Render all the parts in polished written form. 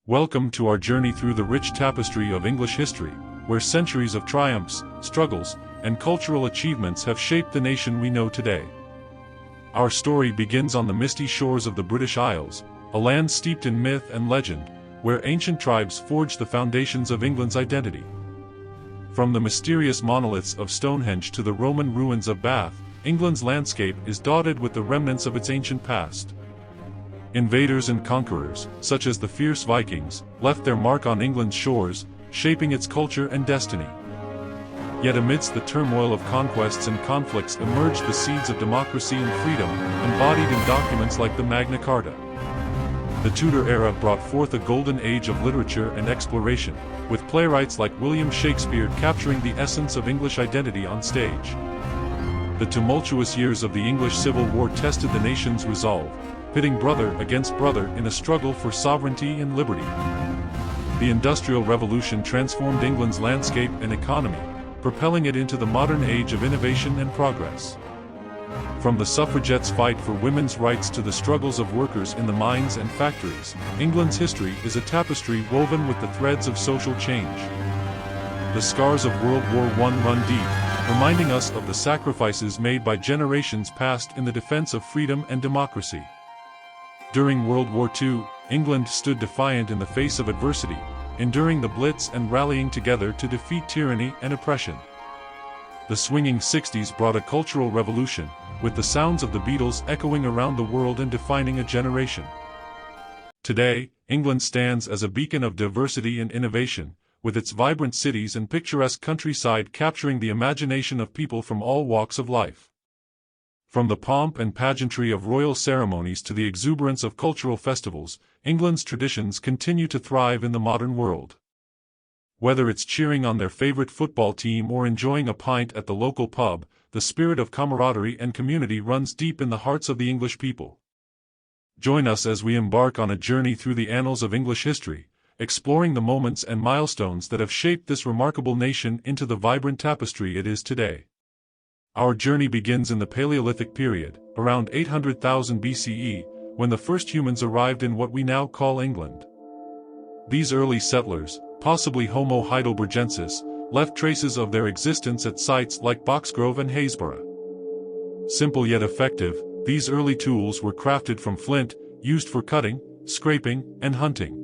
Welcome to our journey through the rich tapestry of English history, where centuries of triumphs, struggles, and cultural achievements have shaped the nation we know today. Our story begins on the misty shores of the British Isles, a land steeped in myth and legend, where ancient tribes forged the foundations of England's identity. From the mysterious monoliths of Stonehenge to the Roman ruins of Bath, England's landscape is dotted with the remnants of its ancient past. Invaders and conquerors, such as the fierce Vikings, left their mark on England's shores, shaping its culture and destiny. Yet amidst the turmoil of conquests and conflicts emerged the seeds of democracy and freedom, embodied in documents like the Magna Carta. The Tudor era brought forth a golden age of literature and exploration, with playwrights like William Shakespeare capturing the essence of English identity on stage. The tumultuous years of the English Civil War tested the nation's resolve, pitting brother against brother in a struggle for sovereignty and liberty. The Industrial Revolution transformed England's landscape and economy, propelling it into the modern age of innovation and progress. From the suffragettes' fight for women's rights to the struggles of workers in the mines and factories, England's history is a tapestry woven with the threads of social change. The scars of World War I run deep, reminding us of the sacrifices made by generations past in the defense of freedom and democracy. During World War II, England stood defiant in the face of adversity, enduring the Blitz and rallying together to defeat tyranny and oppression. The swinging 60s brought a cultural revolution, with the sounds of the Beatles echoing around the world and defining a generation. Today, England stands as a beacon of diversity and innovation, with its vibrant cities and picturesque countryside capturing the imagination of people from all walks of life. From the pomp and pageantry of royal ceremonies to the exuberance of cultural festivals, England's traditions continue to thrive in the modern world. Whether it's cheering on their favorite football team or enjoying a pint at the local pub, the spirit of camaraderie and community runs deep in the hearts of the English people. Join us as we embark on a journey through the annals of English history, exploring the moments and milestones that have shaped this remarkable nation into the vibrant tapestry it is today. Our journey begins in the Paleolithic period, around 800,000 BCE, when the first humans arrived in what we now call England. These early settlers, possibly Homo heidelbergensis, left traces of their existence at sites like Boxgrove and Happisburgh. Simple yet effective, these early tools were crafted from flint, used for cutting, scraping, and hunting.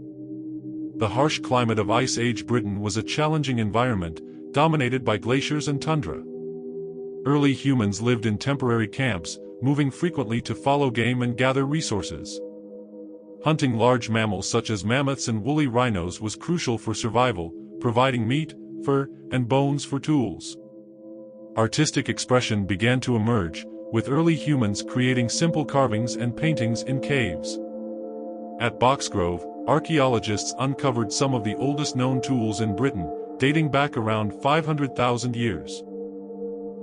The harsh climate of Ice Age Britain was a challenging environment, dominated by glaciers and tundra. Early humans lived in temporary camps, moving frequently to follow game and gather resources. Hunting large mammals such as mammoths and woolly rhinos was crucial for survival, providing meat, fur, and bones for tools. Artistic expression began to emerge, with early humans creating simple carvings and paintings in caves. At Boxgrove, archaeologists uncovered some of the oldest known tools in Britain, dating back around 500,000 years.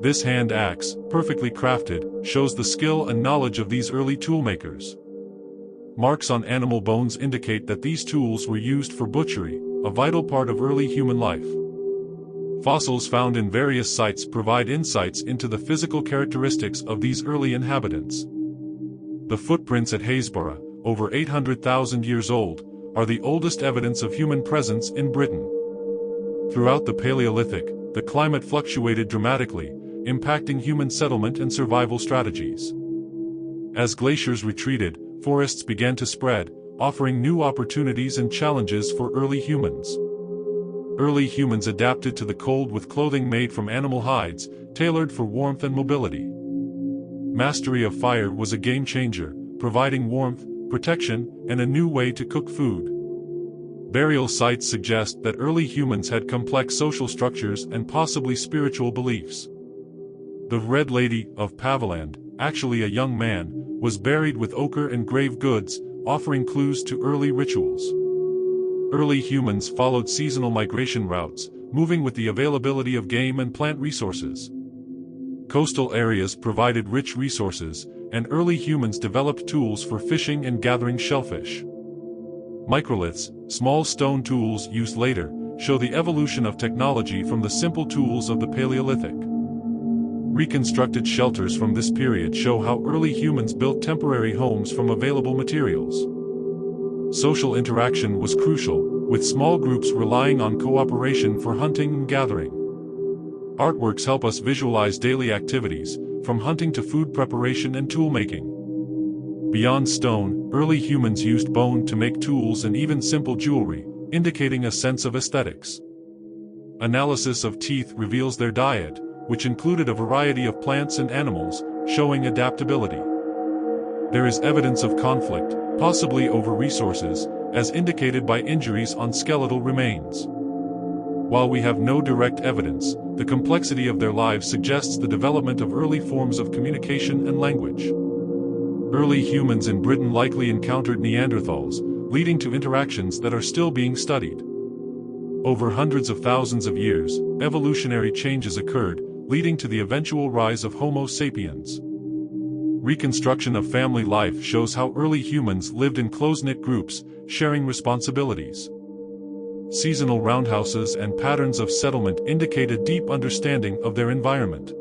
This hand axe, perfectly crafted, shows the skill and knowledge of these early toolmakers. Marks on animal bones indicate that these tools were used for butchery, a vital part of early human life. Fossils found in various sites provide insights into the physical characteristics of these early inhabitants. The footprints at Happisburgh, over 800,000 years old, are the oldest evidence of human presence in Britain. Throughout the Paleolithic, the climate fluctuated dramatically, impacting human settlement and survival strategies. As glaciers retreated, forests began to spread, offering new opportunities and challenges for early humans. Early humans adapted to the cold with clothing made from animal hides, tailored for warmth and mobility. Mastery of fire was a game changer, providing warmth, protection, and a new way to cook food. Burial sites suggest that early humans had complex social structures and possibly spiritual beliefs. The Red Lady of Paviland, actually a young man, was buried with ochre and grave goods, offering clues to early rituals. Early humans followed seasonal migration routes, moving with the availability of game and plant resources. Coastal areas provided rich resources, and early humans developed tools for fishing and gathering shellfish. Microliths, small stone tools used later, show the evolution of technology from the simple tools of the Paleolithic. Reconstructed shelters from this period show how early humans built temporary homes from available materials. Social interaction was crucial, with small groups relying on cooperation for hunting and gathering. Artworks help us visualize daily activities, from hunting to food preparation and tool-making. Beyond stone, early humans used bone to make tools and even simple jewelry, indicating a sense of aesthetics. Analysis of teeth reveals their diet, which included a variety of plants and animals, showing adaptability. There is evidence of conflict, possibly over resources, as indicated by injuries on skeletal remains. While we have no direct evidence, the complexity of their lives suggests the development of early forms of communication and language. Early humans in Britain likely encountered Neanderthals, leading to interactions that are still being studied. Over hundreds of thousands of years, evolutionary changes occurred, leading to the eventual rise of Homo sapiens. Reconstruction of family life shows how early humans lived in close-knit groups, sharing responsibilities. Seasonal roundhouses and patterns of settlement indicate a deep understanding of their environment.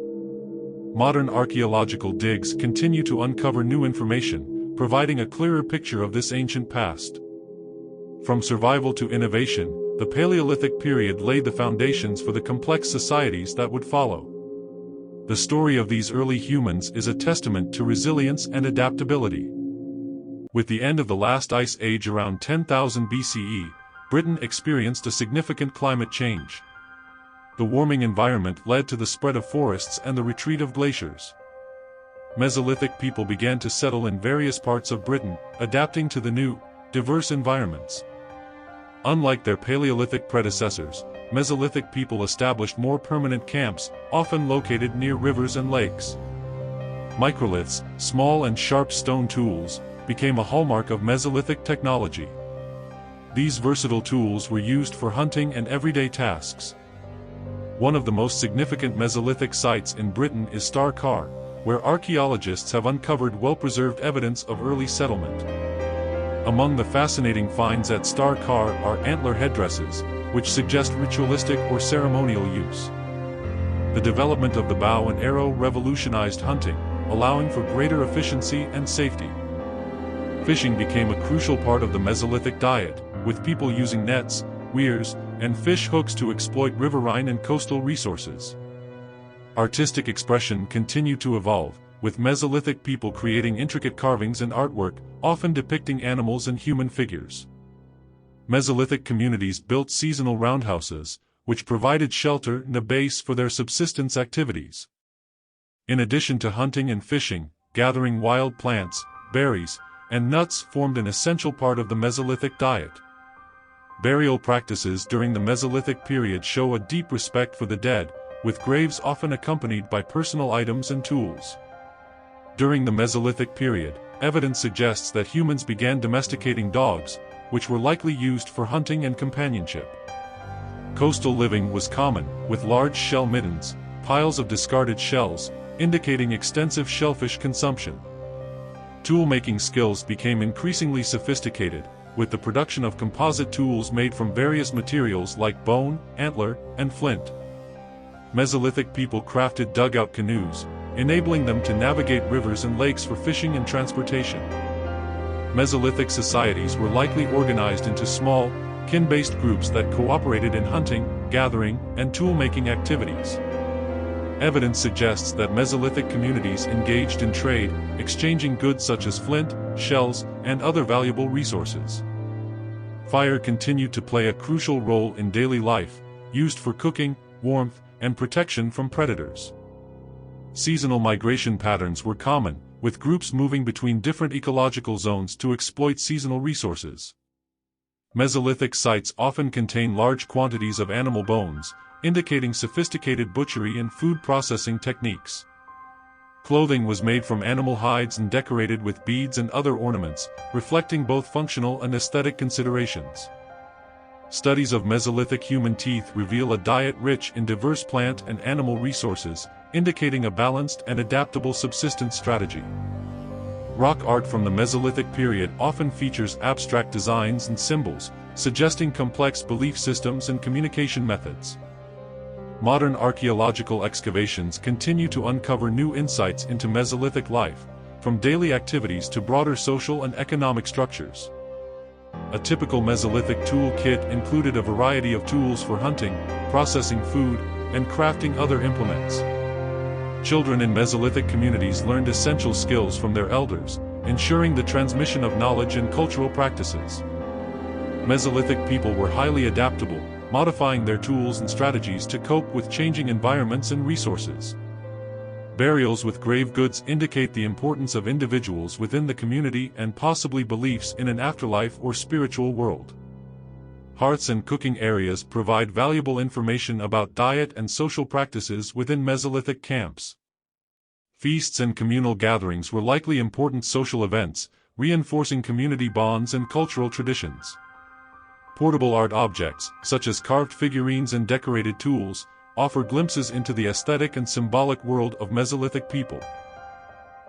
Modern archaeological digs continue to uncover new information, providing a clearer picture of this ancient past. From survival to innovation, the Paleolithic period laid the foundations for the complex societies that would follow. The story of these early humans is a testament to resilience and adaptability. With the end of the last ice age around 10,000 BCE, Britain experienced a significant climate change. The warming environment led to the spread of forests and the retreat of glaciers. Mesolithic people began to settle in various parts of Britain, adapting to the new, diverse environments. Unlike their Paleolithic predecessors, Mesolithic people established more permanent camps, often located near rivers and lakes. Microliths, small and sharp stone tools, became a hallmark of Mesolithic technology. These versatile tools were used for hunting and everyday tasks. One of the most significant Mesolithic sites in Britain is Star Carr, where archaeologists have uncovered well-preserved evidence of early settlement. Among the fascinating finds at Star Carr are antler headdresses, which suggest ritualistic or ceremonial use. The development of the bow and arrow revolutionized hunting, allowing for greater efficiency and safety. Fishing became a crucial part of the Mesolithic diet, with people using nets, weirs, and fish hooks to exploit riverine and coastal resources. Artistic expression continued to evolve, with Mesolithic people creating intricate carvings and artwork, often depicting animals and human figures. Mesolithic communities built seasonal roundhouses, which provided shelter and a base for their subsistence activities. In addition to hunting and fishing, gathering wild plants, berries, and nuts formed an essential part of the Mesolithic diet. Burial practices during the Mesolithic period show a deep respect for the dead, with graves often accompanied by personal items and tools. During the Mesolithic period, evidence suggests that humans began domesticating dogs, which were likely used for hunting and companionship. Coastal living was common, with large shell middens, piles of discarded shells, indicating extensive shellfish consumption. Tool-making skills became increasingly sophisticated, with the production of composite tools made from various materials like bone, antler, and flint. Mesolithic people crafted dugout canoes, enabling them to navigate rivers and lakes for fishing and transportation. Mesolithic societies were likely organized into small, kin-based groups that cooperated in hunting, gathering, and tool-making activities. Evidence suggests that Mesolithic communities engaged in trade, exchanging goods such as flint, shells, and other valuable resources. Fire continued to play a crucial role in daily life, used for cooking, warmth, and protection from predators. Seasonal migration patterns were common, with groups moving between different ecological zones to exploit seasonal resources. Mesolithic sites often contain large quantities of animal bones, indicating sophisticated butchery and food processing techniques. Clothing was made from animal hides and decorated with beads and other ornaments, reflecting both functional and aesthetic considerations. Studies of Mesolithic human teeth reveal a diet rich in diverse plant and animal resources, indicating a balanced and adaptable subsistence strategy. Rock art from the Mesolithic period often features abstract designs and symbols, suggesting complex belief systems and communication methods. Modern archaeological excavations continue to uncover new insights into Mesolithic life, from daily activities to broader social and economic structures. A typical Mesolithic tool kit included a variety of tools for hunting, processing food, and crafting other implements. Children in Mesolithic communities learned essential skills from their elders, ensuring the transmission of knowledge and cultural practices. Mesolithic people were highly adaptable, modifying their tools and strategies to cope with changing environments and resources. Burials with grave goods indicate the importance of individuals within the community and possibly beliefs in an afterlife or spiritual world. Hearths and cooking areas provide valuable information about diet and social practices within Mesolithic camps. Feasts and communal gatherings were likely important social events, reinforcing community bonds and cultural traditions. Portable art objects, such as carved figurines and decorated tools, offer glimpses into the aesthetic and symbolic world of Mesolithic people.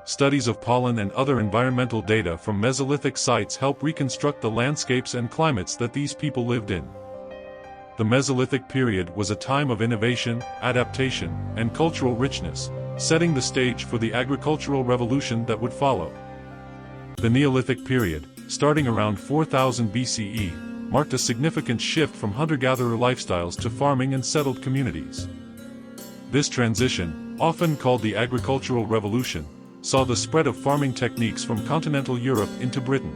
Studies of pollen and other environmental data from Mesolithic sites help reconstruct the landscapes and climates that these people lived in. The Mesolithic period was a time of innovation, adaptation, and cultural richness, setting the stage for the agricultural revolution that would follow. The Neolithic period, starting around 4000 BCE, marked a significant shift from hunter-gatherer lifestyles to farming and settled communities. This transition, often called the Agricultural Revolution, saw the spread of farming techniques from continental Europe into Britain.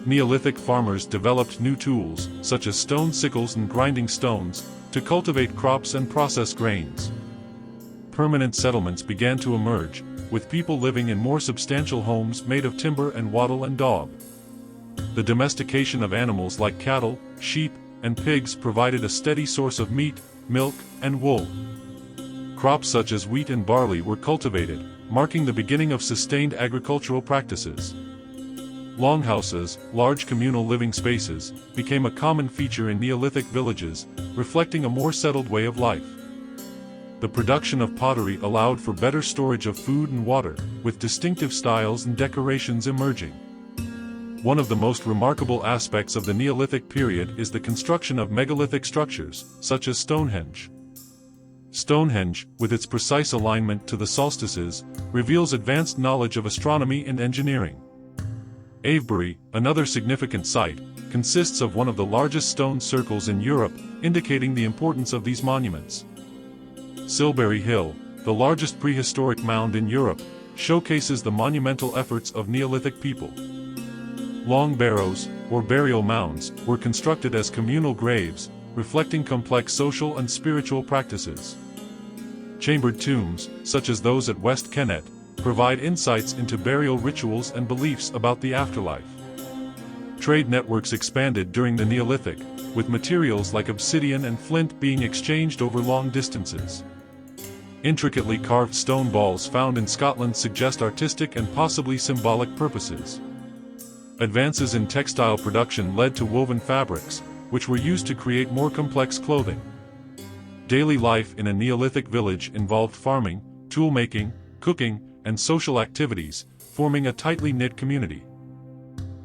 Neolithic farmers developed new tools, such as stone sickles and grinding stones, to cultivate crops and process grains. Permanent settlements began to emerge, with people living in more substantial homes made of timber and wattle and daub. The domestication of animals like cattle, sheep, and pigs provided a steady source of meat, milk, and wool. Crops such as wheat and barley were cultivated, marking the beginning of sustained agricultural practices. Longhouses, large communal living spaces, became a common feature in Neolithic villages, reflecting a more settled way of life. The production of pottery allowed for better storage of food and water, with distinctive styles and decorations emerging. One of the most remarkable aspects of the Neolithic period is the construction of megalithic structures, such as Stonehenge. Stonehenge, with its precise alignment to the solstices, reveals advanced knowledge of astronomy and engineering. Avebury, another significant site, consists of one of the largest stone circles in Europe, indicating the importance of these monuments. Silbury Hill, the largest prehistoric mound in Europe, showcases the monumental efforts of Neolithic people. Long barrows, or burial mounds, were constructed as communal graves, reflecting complex social and spiritual practices. Chambered tombs, such as those at West Kennet, provide insights into burial rituals and beliefs about the afterlife. Trade networks expanded during the Neolithic, with materials like obsidian and flint being exchanged over long distances. Intricately carved stone balls found in Scotland suggest artistic and possibly symbolic purposes. Advances in textile production led to woven fabrics, which were used to create more complex clothing. Daily life in a Neolithic village involved farming, tool-making, cooking, and social activities, forming a tightly knit community.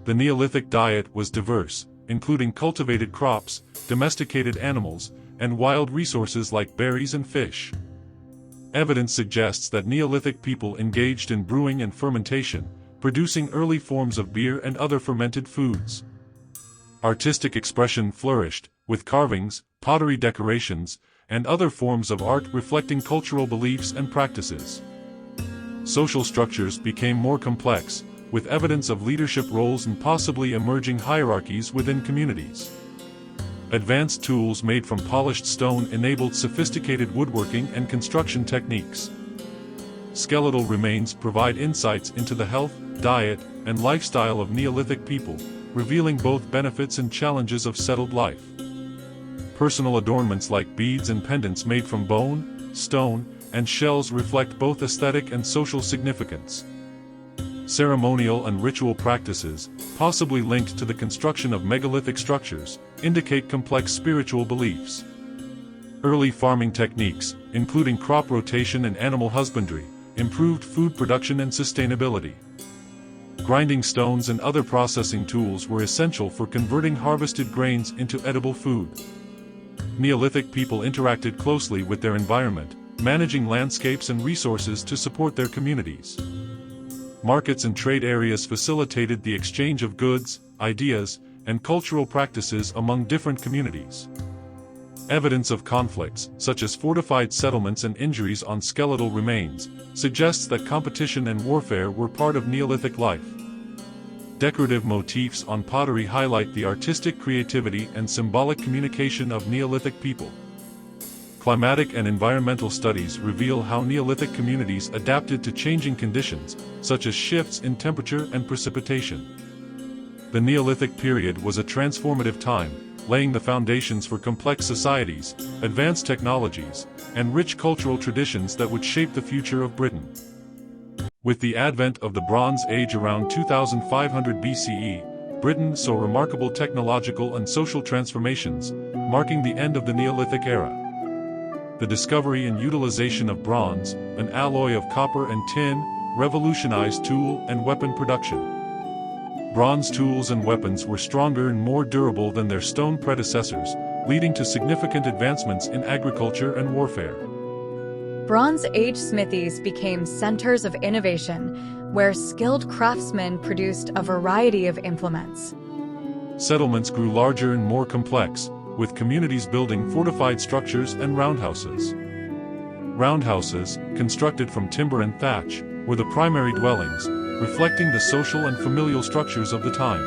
The Neolithic diet was diverse, including cultivated crops, domesticated animals, and wild resources like berries and fish. Evidence suggests that Neolithic people engaged in brewing and fermentation, producing early forms of beer and other fermented foods. Artistic expression flourished, with carvings, pottery decorations, and other forms of art reflecting cultural beliefs and practices. Social structures became more complex, with evidence of leadership roles and possibly emerging hierarchies within communities. Advanced tools made from polished stone enabled sophisticated woodworking and construction techniques. Skeletal remains provide insights into the health, diet, and lifestyle of Neolithic people, revealing both benefits and challenges of settled life. Personal adornments like beads and pendants made from bone, stone, and shells reflect both aesthetic and social significance. Ceremonial and ritual practices, possibly linked to the construction of megalithic structures, indicate complex spiritual beliefs. Early farming techniques, including crop rotation and animal husbandry, improved food production and sustainability. Grinding stones and other processing tools were essential for converting harvested grains into edible food. Neolithic people interacted closely with their environment, managing landscapes and resources to support their communities. Markets and trade areas facilitated the exchange of goods, ideas, and cultural practices among different communities. Evidence of conflicts, such as fortified settlements and injuries on skeletal remains, suggests that competition and warfare were part of Neolithic life. Decorative motifs on pottery highlight the artistic creativity and symbolic communication of Neolithic people. Climatic and environmental studies reveal how Neolithic communities adapted to changing conditions, such as shifts in temperature and precipitation. The Neolithic period was a transformative time, laying the foundations for complex societies, advanced technologies, and rich cultural traditions that would shape the future of Britain. With the advent of the Bronze Age around 2500 BCE, Britain saw remarkable technological and social transformations, marking the end of the Neolithic era. The discovery and utilization of bronze, an alloy of copper and tin, revolutionized tool and weapon production. Bronze tools and weapons were stronger and more durable than their stone predecessors, leading to significant advancements in agriculture and warfare. Bronze Age smithies became centers of innovation, where skilled craftsmen produced a variety of implements. Settlements grew larger and more complex, with communities building fortified structures and roundhouses. Roundhouses, constructed from timber and thatch, were the primary dwellings, reflecting the social and familial structures of the time.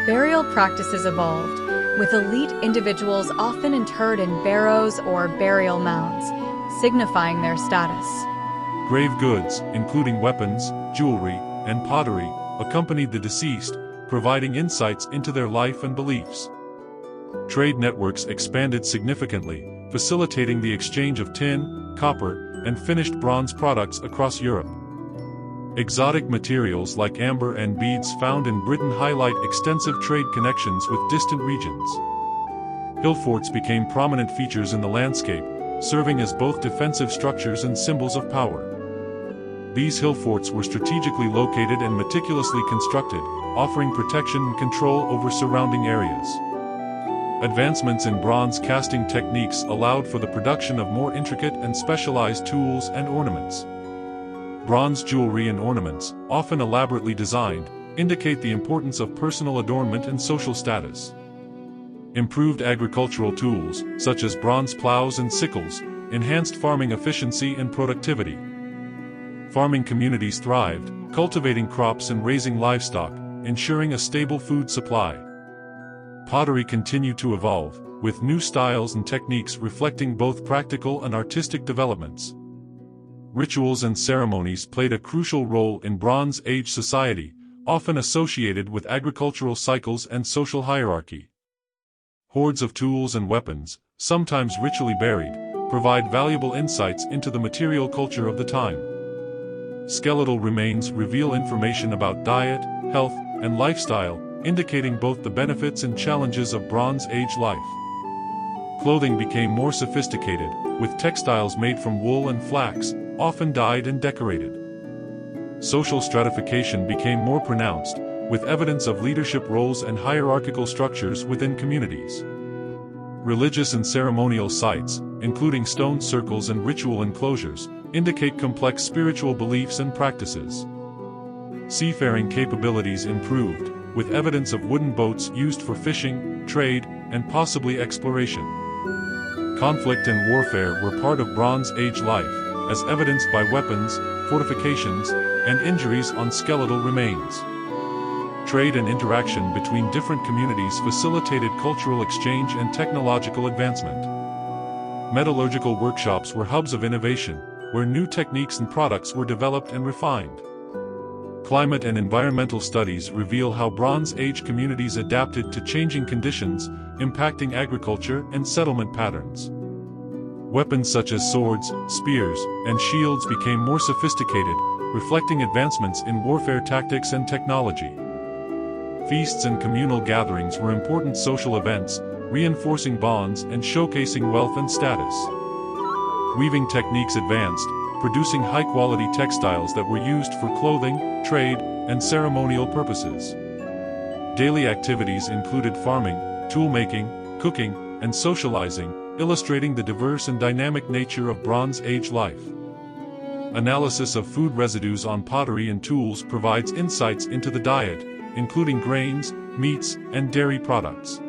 Burial practices evolved, with elite individuals often interred in barrows or burial mounds, signifying their status. Grave goods, including weapons, jewelry, and pottery, accompanied the deceased, providing insights into their life and beliefs. Trade networks expanded significantly, facilitating the exchange of tin, copper, and finished bronze products across Europe. Exotic materials like amber and beads found in Britain highlight extensive trade connections with distant regions. Hill forts became prominent features in the landscape, serving as both defensive structures and symbols of power. These hill forts were strategically located and meticulously constructed, offering protection and control over surrounding areas. Advancements in bronze casting techniques allowed for the production of more intricate and specialized tools and ornaments. Bronze jewelry and ornaments, often elaborately designed, indicate the importance of personal adornment and social status. Improved agricultural tools, such as bronze plows and sickles, enhanced farming efficiency and productivity. Farming communities thrived, cultivating crops and raising livestock, ensuring a stable food supply. Pottery continued to evolve, with new styles and techniques reflecting both practical and artistic developments. Rituals and ceremonies played a crucial role in Bronze Age society, often associated with agricultural cycles and social hierarchy. Hoards of tools and weapons, sometimes ritually buried, provide valuable insights into the material culture of the time. Skeletal remains reveal information about diet, health, and lifestyle, indicating both the benefits and challenges of Bronze Age life. Clothing became more sophisticated, with textiles made from wool and flax, often dyed and decorated. Social stratification became more pronounced, with evidence of leadership roles and hierarchical structures within communities. Religious and ceremonial sites, including stone circles and ritual enclosures, indicate complex spiritual beliefs and practices. Seafaring capabilities improved, with evidence of wooden boats used for fishing, trade, and possibly exploration. Conflict and warfare were part of Bronze Age life, as evidenced by weapons, fortifications, and injuries on skeletal remains. Trade and interaction between different communities facilitated cultural exchange and technological advancement. Metallurgical workshops were hubs of innovation, where new techniques and products were developed and refined. Climate and environmental studies reveal how Bronze Age communities adapted to changing conditions, impacting agriculture and settlement patterns. Weapons such as swords, spears, and shields became more sophisticated, reflecting advancements in warfare tactics and technology. Feasts and communal gatherings were important social events, reinforcing bonds and showcasing wealth and status. Weaving techniques advanced, producing high-quality textiles that were used for clothing, trade, and ceremonial purposes. Daily activities included farming, tool-making, cooking, and socializing, illustrating the diverse and dynamic nature of Bronze Age life. Analysis of food residues on pottery and tools provides insights into the diet, including grains, meats, and dairy products.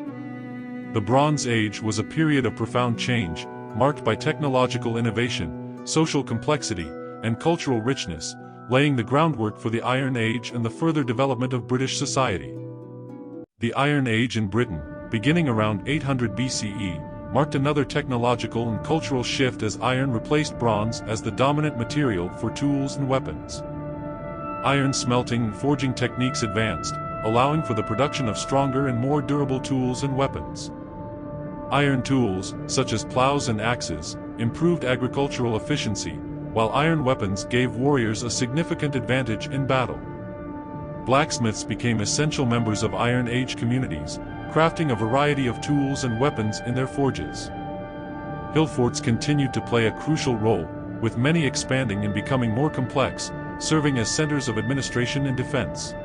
The Bronze Age was a period of profound change, marked by technological innovation, social complexity, and cultural richness, laying the groundwork for the Iron Age and the further development of British society. The Iron Age in Britain, beginning around 800 BCE, marked another technological and cultural shift as iron replaced bronze as the dominant material for tools and weapons. Iron smelting and forging techniques advanced, allowing for the production of stronger and more durable tools and weapons. Iron tools, such as plows and axes, improved agricultural efficiency, while iron weapons gave warriors a significant advantage in battle. Blacksmiths became essential members of Iron Age communities, crafting a variety of tools and weapons in their forges. Hill forts continued to play a crucial role, with many expanding and becoming more complex, serving as centers of administration and defense.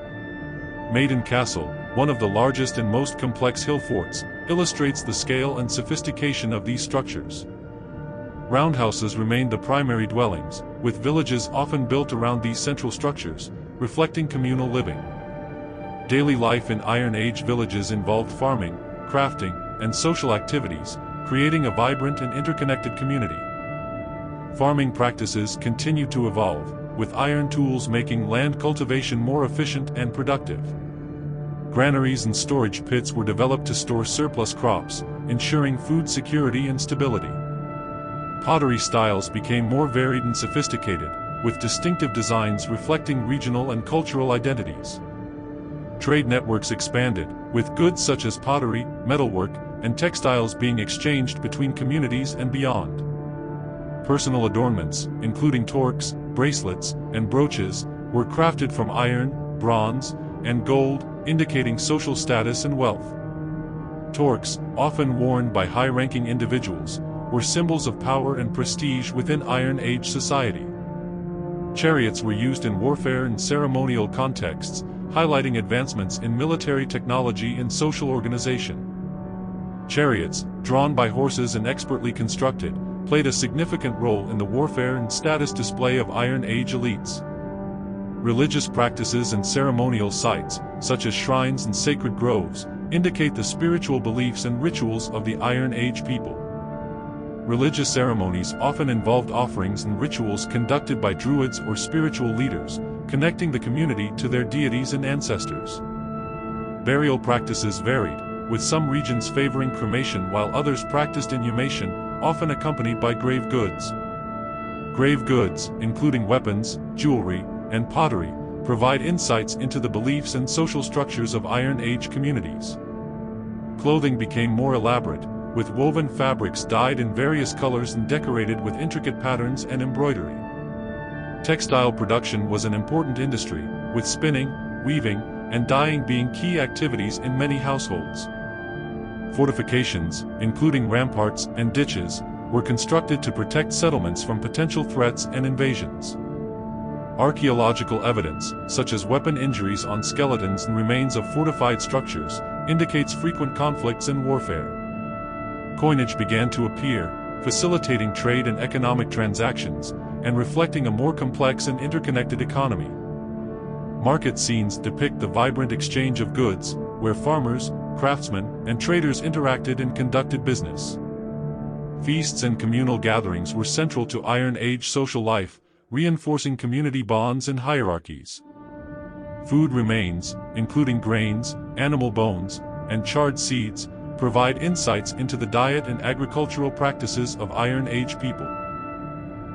Maiden Castle, one of the largest and most complex hill forts, illustrates the scale and sophistication of these structures. Roundhouses remained the primary dwellings, with villages often built around these central structures, reflecting communal living. Daily life in Iron Age villages involved farming, crafting, and social activities, creating a vibrant and interconnected community. Farming practices continued to evolve, with iron tools making land cultivation more efficient and productive. Granaries and storage pits were developed to store surplus crops, ensuring food security and stability. Pottery styles became more varied and sophisticated, with distinctive designs reflecting regional and cultural identities. Trade networks expanded, with goods such as pottery, metalwork, and textiles being exchanged between communities and beyond. Personal adornments, including torques, bracelets, and brooches, were crafted from iron, bronze, and gold, indicating social status and wealth. Torques, often worn by high-ranking individuals, were symbols of power and prestige within Iron Age society. Chariots were used in warfare and ceremonial contexts, highlighting advancements in military technology and social organization. Chariots, drawn by horses and expertly constructed, played a significant role in the warfare and status display of Iron Age elites. Religious practices and ceremonial sites, such as shrines and sacred groves, indicate the spiritual beliefs and rituals of the Iron Age people. Religious ceremonies often involved offerings and rituals conducted by druids or spiritual leaders, connecting the community to their deities and ancestors. Burial practices varied, with some regions favoring cremation while others practiced inhumation, often accompanied by grave goods. Grave goods, including weapons, jewelry, and pottery, provide insights into the beliefs and social structures of Iron Age communities. Clothing became more elaborate, with woven fabrics dyed in various colors and decorated with intricate patterns and embroidery. Textile production was an important industry, with spinning, weaving, and dyeing being key activities in many households. Fortifications, including ramparts and ditches, were constructed to protect settlements from potential threats and invasions. Archaeological evidence, such as weapon injuries on skeletons and remains of fortified structures, indicates frequent conflicts and warfare. Coinage began to appear, facilitating trade and economic transactions, and reflecting a more complex and interconnected economy. Market scenes depict the vibrant exchange of goods, where farmers, craftsmen, and traders interacted and conducted business. Feasts and communal gatherings were central to Iron Age social life, reinforcing community bonds and hierarchies. Food remains, including grains, animal bones, and charred seeds, provide insights into the diet and agricultural practices of Iron Age people.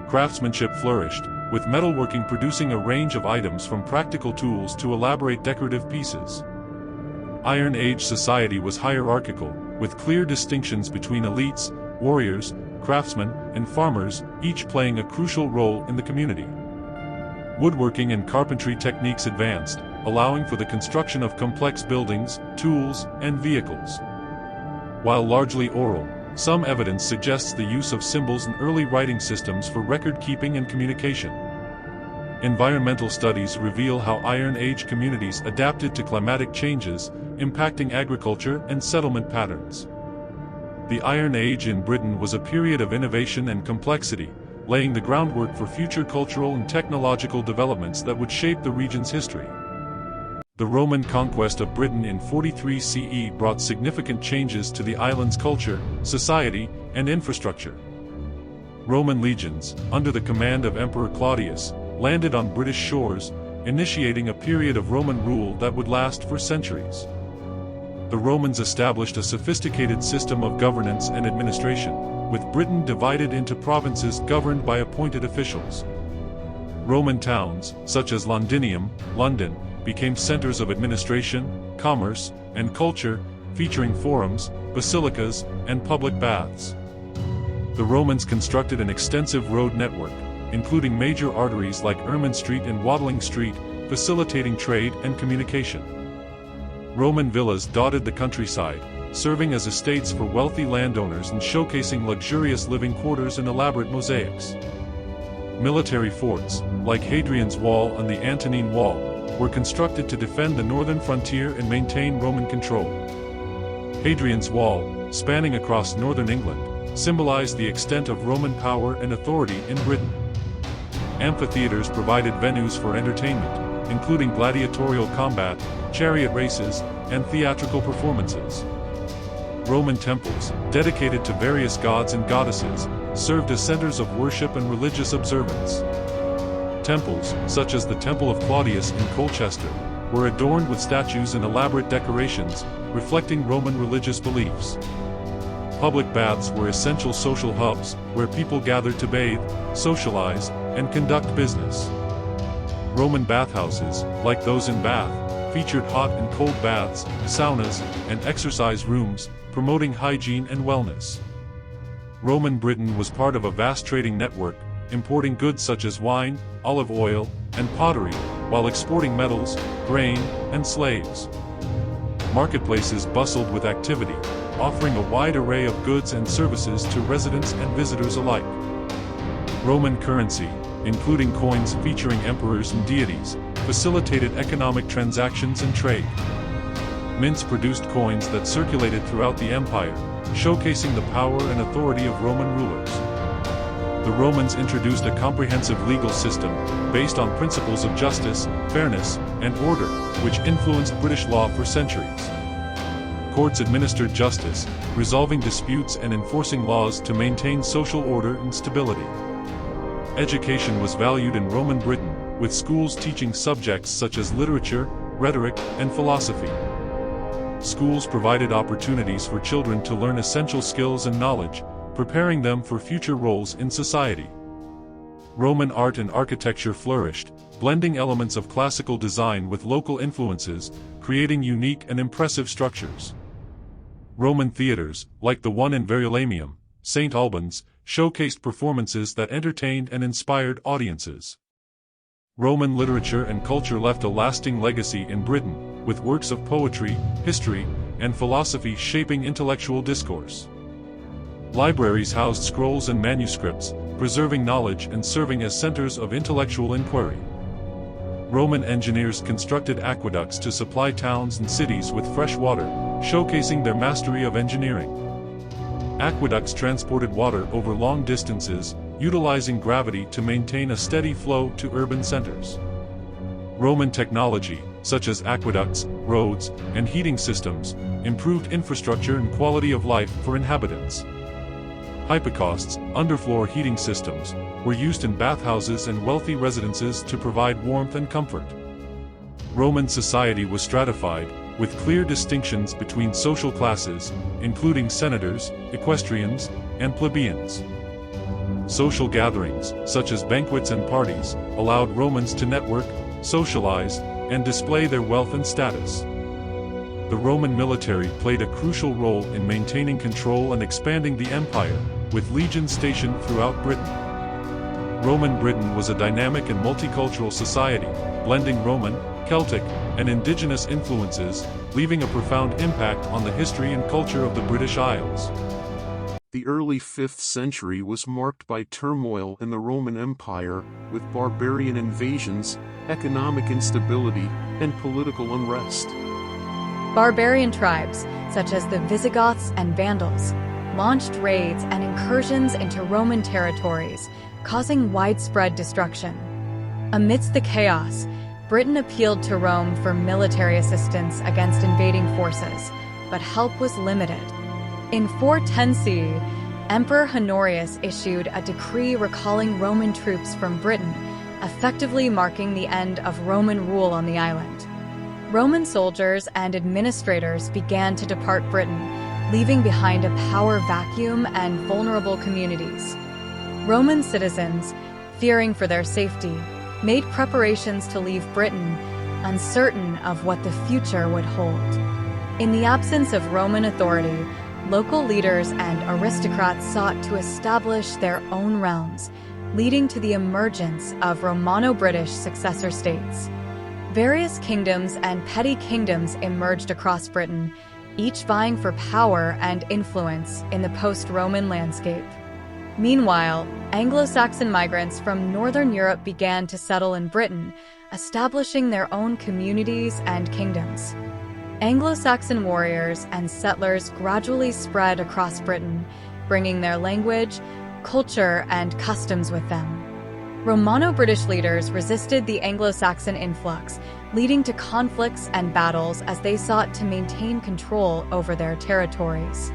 Craftsmanship flourished, with metalworking producing a range of items from practical tools to elaborate decorative pieces. Iron Age society was hierarchical, with clear distinctions between elites, warriors, craftsmen, and farmers, each playing a crucial role in the community. Woodworking and carpentry techniques advanced, allowing for the construction of complex buildings, tools, and vehicles. While largely oral, some evidence suggests the use of symbols and early writing systems for record-keeping and communication. Environmental studies reveal how Iron Age communities adapted to climatic changes, impacting agriculture and settlement patterns. The Iron Age in Britain was a period of innovation and complexity, laying the groundwork for future cultural and technological developments that would shape the region's history. The Roman conquest of Britain in 43 CE brought significant changes to the island's culture, society, and infrastructure. Roman legions, under the command of Emperor Claudius, landed on British shores, initiating a period of Roman rule that would last for centuries. The Romans established a sophisticated system of governance and administration, with Britain divided into provinces governed by appointed officials. Roman towns, such as Londinium, London, became centers of administration, commerce, and culture, featuring forums, basilicas, and public baths. The Romans constructed an extensive road network, including major arteries like Ermine Street and Watling Street, facilitating trade and communication. Roman villas dotted the countryside, serving as estates for wealthy landowners and showcasing luxurious living quarters and elaborate mosaics. Military forts, like Hadrian's Wall and the Antonine Wall, were constructed to defend the northern frontier and maintain Roman control. Hadrian's Wall, spanning across northern England, symbolized the extent of Roman power and authority in Britain. Amphitheaters provided venues for entertainment, including gladiatorial combat, chariot races, and theatrical performances. Roman temples, dedicated to various gods and goddesses, served as centers of worship and religious observance. Temples, such as the Temple of Claudius in Colchester, were adorned with statues and elaborate decorations, reflecting Roman religious beliefs. Public baths were essential social hubs, where people gathered to bathe, socialize, and conduct business. Roman bathhouses, like those in Bath, featured hot and cold baths, saunas, and exercise rooms, promoting hygiene and wellness. Roman Britain was part of a vast trading network, importing goods such as wine, olive oil, and pottery, while exporting metals, grain, and slaves. Marketplaces bustled with activity, offering a wide array of goods and services to residents and visitors alike. Roman currency, including coins featuring emperors and deities, facilitated economic transactions and trade. Mints produced coins that circulated throughout the empire, showcasing the power and authority of Roman rulers. The Romans introduced a comprehensive legal system, based on principles of justice, fairness, and order, which influenced British law for centuries. Courts administered justice, resolving disputes and enforcing laws to maintain social order and stability. Education was valued in Roman Britain, with schools teaching subjects such as literature, rhetoric, and philosophy. Schools provided opportunities for children to learn essential skills and knowledge, preparing them for future roles in society. Roman art and architecture flourished, blending elements of classical design with local influences, creating unique and impressive structures. Roman theaters, like the one in Verulamium, St. Albans, showcased performances that entertained and inspired audiences. Roman literature and culture left a lasting legacy in Britain, with works of poetry, history, and philosophy shaping intellectual discourse. Libraries housed scrolls and manuscripts, preserving knowledge and serving as centers of intellectual inquiry. Roman engineers constructed aqueducts to supply towns and cities with fresh water, showcasing their mastery of engineering. Aqueducts transported water over long distances, utilizing gravity to maintain a steady flow to urban centers. Roman technology, such as aqueducts, roads, and heating systems, improved infrastructure and quality of life for inhabitants. Hypocausts, underfloor heating systems, were used in bathhouses and wealthy residences to provide warmth and comfort. Roman society was stratified, with clear distinctions between social classes, including senators, equestrians, and plebeians. Social gatherings, such as banquets and parties, allowed Romans to network, socialize, and display their wealth and status. The Roman military played a crucial role in maintaining control and expanding the empire, with legions stationed throughout Britain. Roman Britain was a dynamic and multicultural society, blending Roman, Celtic, and indigenous influences, leaving a profound impact on the history and culture of the British Isles. The early 5th century was marked by turmoil in the Roman Empire, with barbarian invasions, economic instability, and political unrest. Barbarian tribes, such as the Visigoths and Vandals, launched raids and incursions into Roman territories, causing widespread destruction. Amidst the chaos, Britain appealed to Rome for military assistance against invading forces, but help was limited. In 410 CE, Emperor Honorius issued a decree recalling Roman troops from Britain, effectively marking the end of Roman rule on the island. Roman soldiers and administrators began to depart Britain, leaving behind a power vacuum and vulnerable communities. Roman citizens, fearing for their safety, made preparations to leave Britain, uncertain of what the future would hold. In the absence of Roman authority, local leaders and aristocrats sought to establish their own realms, leading to the emergence of Romano-British successor states. Various kingdoms and petty kingdoms emerged across Britain, each vying for power and influence in the post-Roman landscape. Meanwhile, Anglo-Saxon migrants from Northern Europe began to settle in Britain, establishing their own communities and kingdoms. Anglo-Saxon warriors and settlers gradually spread across Britain, bringing their language, culture, and customs with them. Romano-British leaders resisted the Anglo-Saxon influx, leading to conflicts and battles as they sought to maintain control over their territories.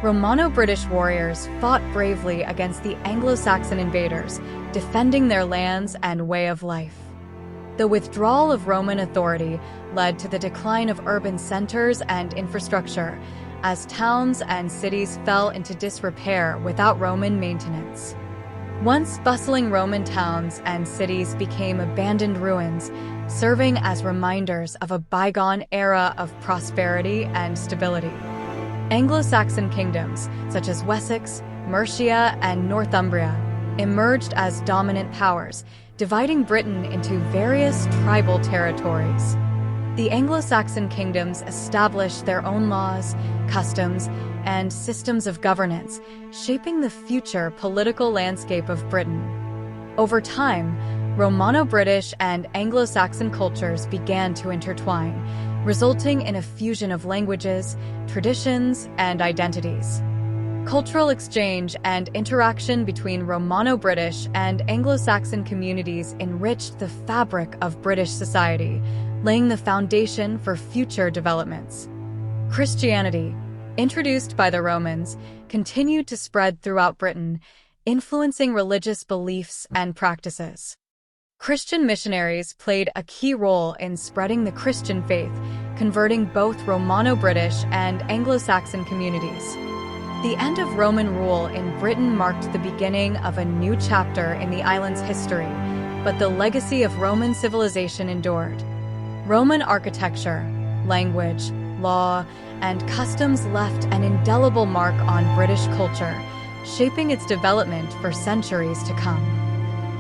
Romano-British warriors fought bravely against the Anglo-Saxon invaders, defending their lands and way of life. The withdrawal of Roman authority led to the decline of urban centers and infrastructure, as towns and cities fell into disrepair without Roman maintenance. Once bustling Roman towns and cities became abandoned ruins, serving as reminders of a bygone era of prosperity and stability. Anglo-Saxon kingdoms, such as Wessex, Mercia, and Northumbria, emerged as dominant powers, dividing Britain into various tribal territories. The Anglo-Saxon kingdoms established their own laws, customs, and systems of governance, shaping the future political landscape of Britain. Over time, Romano-British and Anglo-Saxon cultures began to intertwine, resulting in a fusion of languages, traditions, and identities. Cultural exchange and interaction between Romano-British and Anglo-Saxon communities enriched the fabric of British society, laying the foundation for future developments. Christianity, introduced by the Romans, continued to spread throughout Britain, influencing religious beliefs and practices. Christian missionaries played a key role in spreading the Christian faith, converting both Romano-British and Anglo-Saxon communities. The end of Roman rule in Britain marked the beginning of a new chapter in the island's history, but the legacy of Roman civilization endured. Roman architecture, language, law, and customs left an indelible mark on British culture, shaping its development for centuries to come.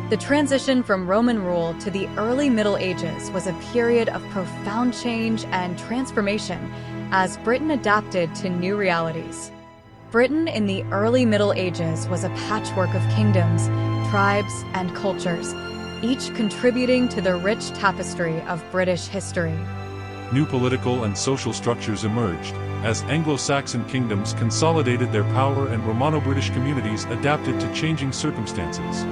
The transition from Roman rule to the early Middle Ages was a period of profound change and transformation as Britain adapted to new realities. Britain in the early Middle Ages was a patchwork of kingdoms, tribes, and cultures, each contributing to the rich tapestry of British history. New political and social structures emerged, as Anglo-Saxon kingdoms consolidated their power and Romano-British communities adapted to changing circumstances.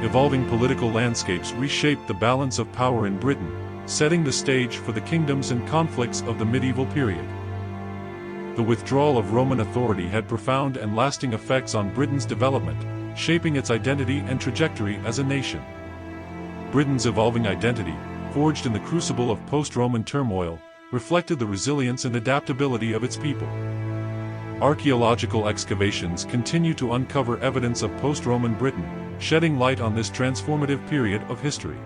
Evolving political landscapes reshaped the balance of power in Britain, setting the stage for the kingdoms and conflicts of the medieval period. The withdrawal of Roman authority had profound and lasting effects on Britain's development, shaping its identity and trajectory as a nation. Britain's evolving identity, forged in the crucible of post-Roman turmoil, reflected the resilience and adaptability of its people. Archaeological excavations continue to uncover evidence of post-Roman Britain, shedding light on this transformative period of history.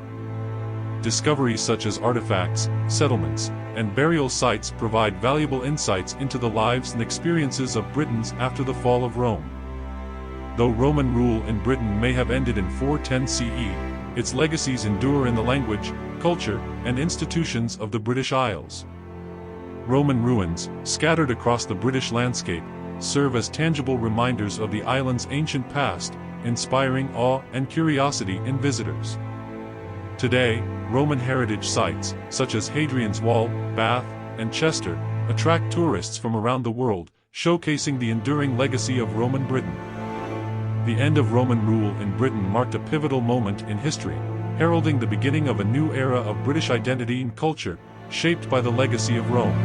Discoveries such as artifacts, settlements, and burial sites provide valuable insights into the lives and experiences of Britons after the fall of Rome. Though Roman rule in Britain may have ended in 410 CE, its legacies endure in the language, culture, and institutions of the British Isles. Roman ruins, scattered across the British landscape, serve as tangible reminders of the island's ancient past, inspiring awe and curiosity in visitors. Today, Roman heritage sites, such as Hadrian's Wall, Bath, and Chester, attract tourists from around the world, showcasing the enduring legacy of Roman Britain. The end of Roman rule in Britain marked a pivotal moment in history, heralding the beginning of a new era of British identity and culture, shaped by the legacy of Rome.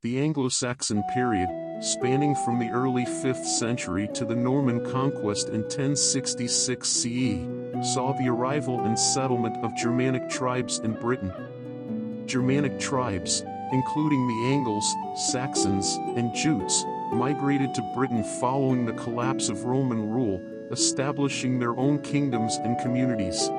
The Anglo-Saxon period, spanning from the early 5th century to the Norman conquest in 1066 CE, saw the arrival and settlement of Germanic tribes in Britain. Germanic tribes, including the Angles, Saxons, and Jutes, migrated to Britain following the collapse of Roman rule, establishing their own kingdoms and communities.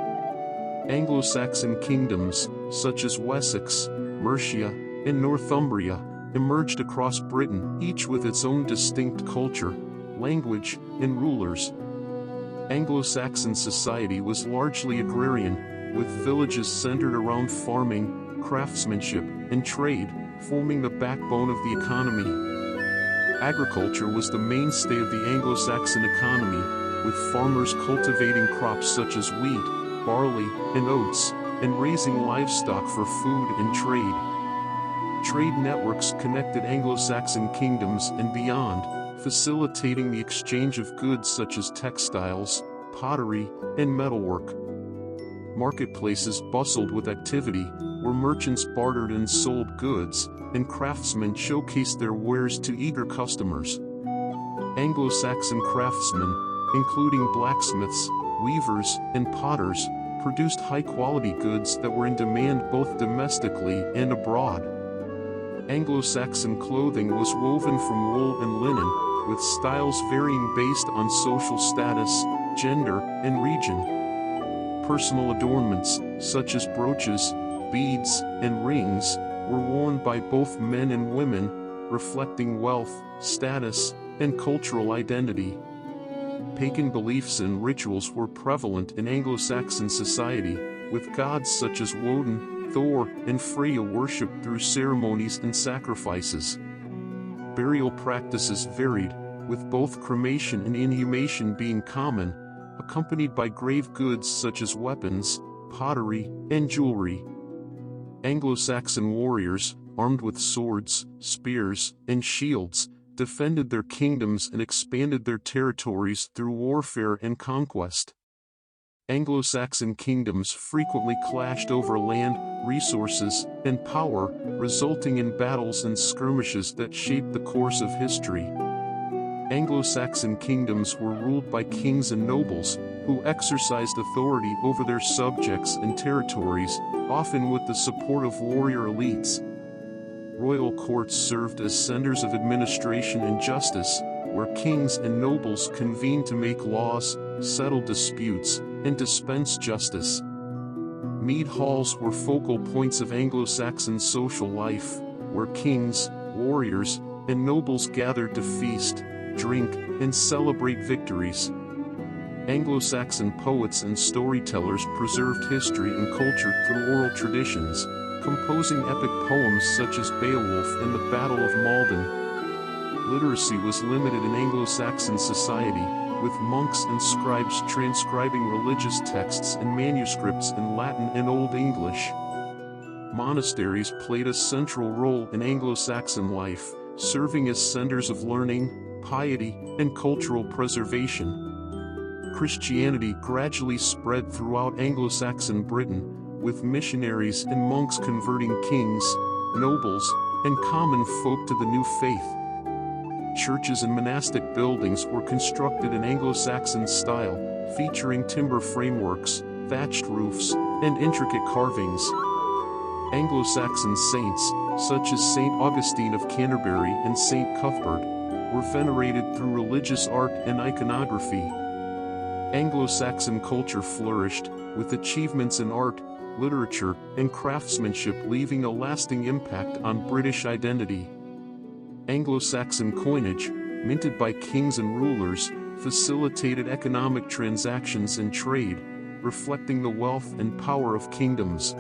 Anglo-Saxon kingdoms, such as Wessex, Mercia, and Northumbria, emerged across Britain, each with its own distinct culture, language, and rulers. Anglo-Saxon society was largely agrarian, with villages centered around farming, craftsmanship, and trade, forming the backbone of the economy. Agriculture was the mainstay of the Anglo-Saxon economy, with farmers cultivating crops such as wheat, barley, and oats, and raising livestock for food and trade. Trade networks connected Anglo-Saxon kingdoms and beyond, facilitating the exchange of goods such as textiles, pottery, and metalwork. Marketplaces bustled with activity, where merchants bartered and sold goods, and craftsmen showcased their wares to eager customers. Anglo-Saxon craftsmen, including blacksmiths, weavers, and potters, produced high-quality goods that were in demand both domestically and abroad. Anglo-Saxon clothing was woven from wool and linen, with styles varying based on social status, gender, and region. Personal adornments, such as brooches, beads, and rings, were worn by both men and women, reflecting wealth, status, and cultural identity. Pagan beliefs and rituals were prevalent in Anglo-Saxon society, with gods such as Woden, Thor, and Freya worshipped through ceremonies and sacrifices. Burial practices varied, with both cremation and inhumation being common, accompanied by grave goods such as weapons, pottery, and jewelry. Anglo-Saxon warriors, armed with swords, spears, and shields, defended their kingdoms and expanded their territories through warfare and conquest. Anglo-Saxon kingdoms frequently clashed over land, resources, and power, resulting in battles and skirmishes that shaped the course of history. Anglo-Saxon kingdoms were ruled by kings and nobles, who exercised authority over their subjects and territories, often with the support of warrior elites. Royal courts served as centers of administration and justice, where kings and nobles convened to make laws, settle disputes, and dispense justice. Mead halls were focal points of Anglo-Saxon social life, where kings, warriors, and nobles gathered to feast, drink, and celebrate victories. Anglo-Saxon poets and storytellers preserved history and culture through oral traditions, composing epic poems such as Beowulf and the Battle of Maldon. Literacy was limited in Anglo-Saxon society, with monks and scribes transcribing religious texts and manuscripts in Latin and Old English. Monasteries played a central role in Anglo-Saxon life, serving as centers of learning, piety, and cultural preservation. Christianity gradually spread throughout Anglo-Saxon Britain, with missionaries and monks converting kings, nobles, and common folk to the new faith. Churches and monastic buildings were constructed in Anglo-Saxon style, featuring timber frameworks, thatched roofs, and intricate carvings. Anglo-Saxon saints, such as St. Augustine of Canterbury and St. Cuthbert, were venerated through religious art and iconography. Anglo-Saxon culture flourished, with achievements in art, literature, and craftsmanship leaving a lasting impact on British identity. Anglo-Saxon coinage, minted by kings and rulers, facilitated economic transactions and trade, reflecting the wealth and power of kingdoms.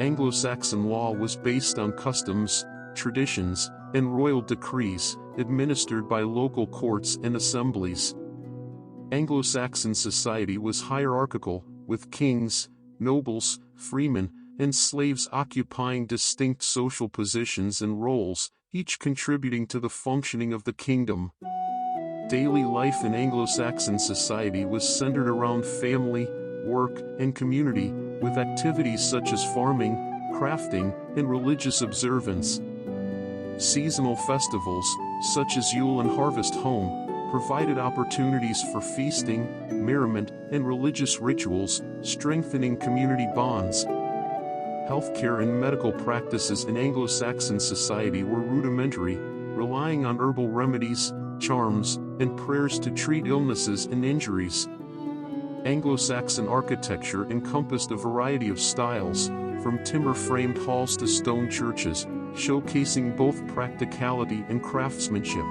Anglo-Saxon law was based on customs, traditions, and royal decrees, administered by local courts and assemblies. Anglo-Saxon society was hierarchical, with kings, nobles, freemen, and slaves occupying distinct social positions and roles, each contributing to the functioning of the kingdom. Daily life in Anglo-Saxon society was centered around family, work, and community, with activities such as farming, crafting, and religious observance. Seasonal festivals, such as Yule and Harvest Home, provided opportunities for feasting, merriment, and religious rituals, strengthening community bonds. Healthcare and medical practices in Anglo-Saxon society were rudimentary, relying on herbal remedies, charms, and prayers to treat illnesses and injuries. Anglo-Saxon architecture encompassed a variety of styles, from timber-framed halls to stone churches, showcasing both practicality and craftsmanship.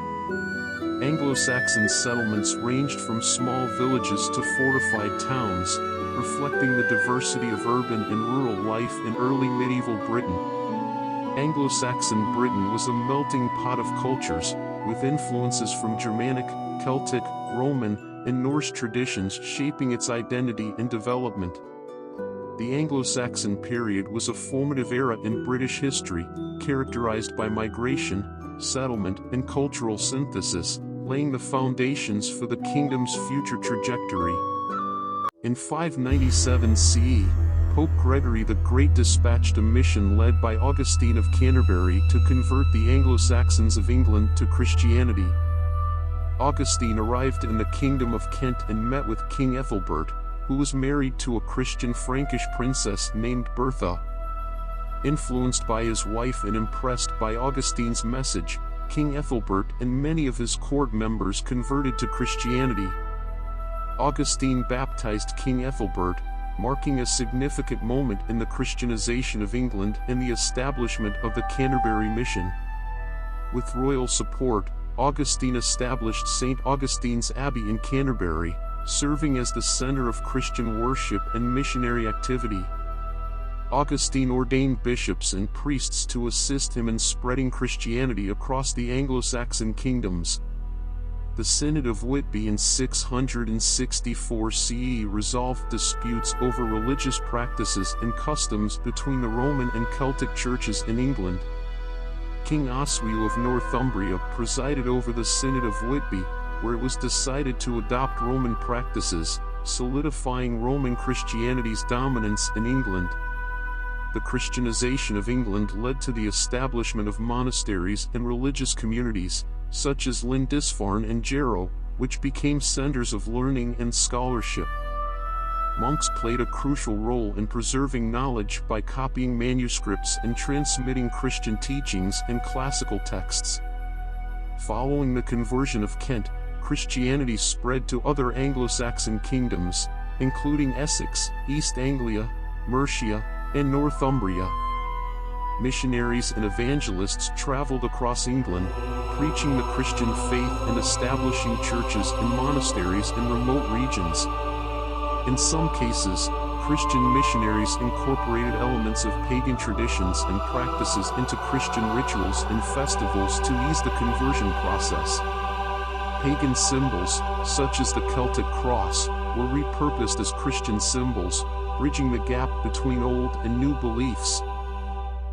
Anglo-Saxon settlements ranged from small villages to fortified towns, reflecting the diversity of urban and rural life in early medieval Britain. Anglo-Saxon Britain was a melting pot of cultures, with influences from Germanic, Celtic, Roman, and Norse traditions shaping its identity and development. The Anglo-Saxon period was a formative era in British history, characterized by migration, settlement, and cultural synthesis, laying the foundations for the kingdom's future trajectory. In 597 CE, Pope Gregory the Great dispatched a mission led by Augustine of Canterbury to convert the Anglo-Saxons of England to Christianity. Augustine arrived in the Kingdom of Kent and met with King Ethelbert, who was married to a Christian Frankish princess named Bertha. Influenced by his wife and impressed by Augustine's message, King Ethelbert and many of his court members converted to Christianity. Augustine baptized King Ethelbert, marking a significant moment in the Christianization of England and the establishment of the Canterbury Mission. With royal support, Augustine established St. Augustine's Abbey in Canterbury, serving as the center of Christian worship and missionary activity. Augustine ordained bishops and priests to assist him in spreading Christianity across the Anglo-Saxon kingdoms. The Synod of Whitby in 664 CE resolved disputes over religious practices and customs between the Roman and Celtic churches in England. King Oswiu of Northumbria presided over the Synod of Whitby, where it was decided to adopt Roman practices, solidifying Roman Christianity's dominance in England. The Christianization of England led to the establishment of monasteries and religious communities, such as Lindisfarne and Jarrow, which became centers of learning and scholarship. Monks played a crucial role in preserving knowledge by copying manuscripts and transmitting Christian teachings and classical texts. Following the conversion of Kent, Christianity spread to other Anglo-Saxon kingdoms, including Essex, East Anglia, Mercia, and Northumbria. Missionaries and evangelists traveled across England, preaching the Christian faith and establishing churches and monasteries in remote regions. In some cases, Christian missionaries incorporated elements of pagan traditions and practices into Christian rituals and festivals to ease the conversion process. Pagan symbols, such as the Celtic cross, were repurposed as Christian symbols, bridging the gap between old and new beliefs.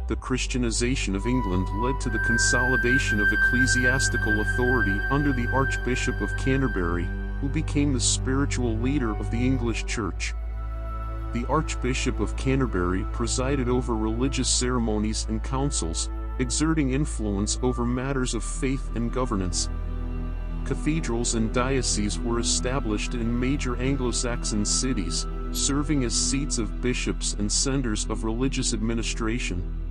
The Christianization of England led to the consolidation of ecclesiastical authority under the Archbishop of Canterbury, who became the spiritual leader of the English Church. The Archbishop of Canterbury presided over religious ceremonies and councils, exerting influence over matters of faith and governance. Cathedrals and dioceses were established in major Anglo-Saxon cities, serving as seats of bishops and centers of religious administration.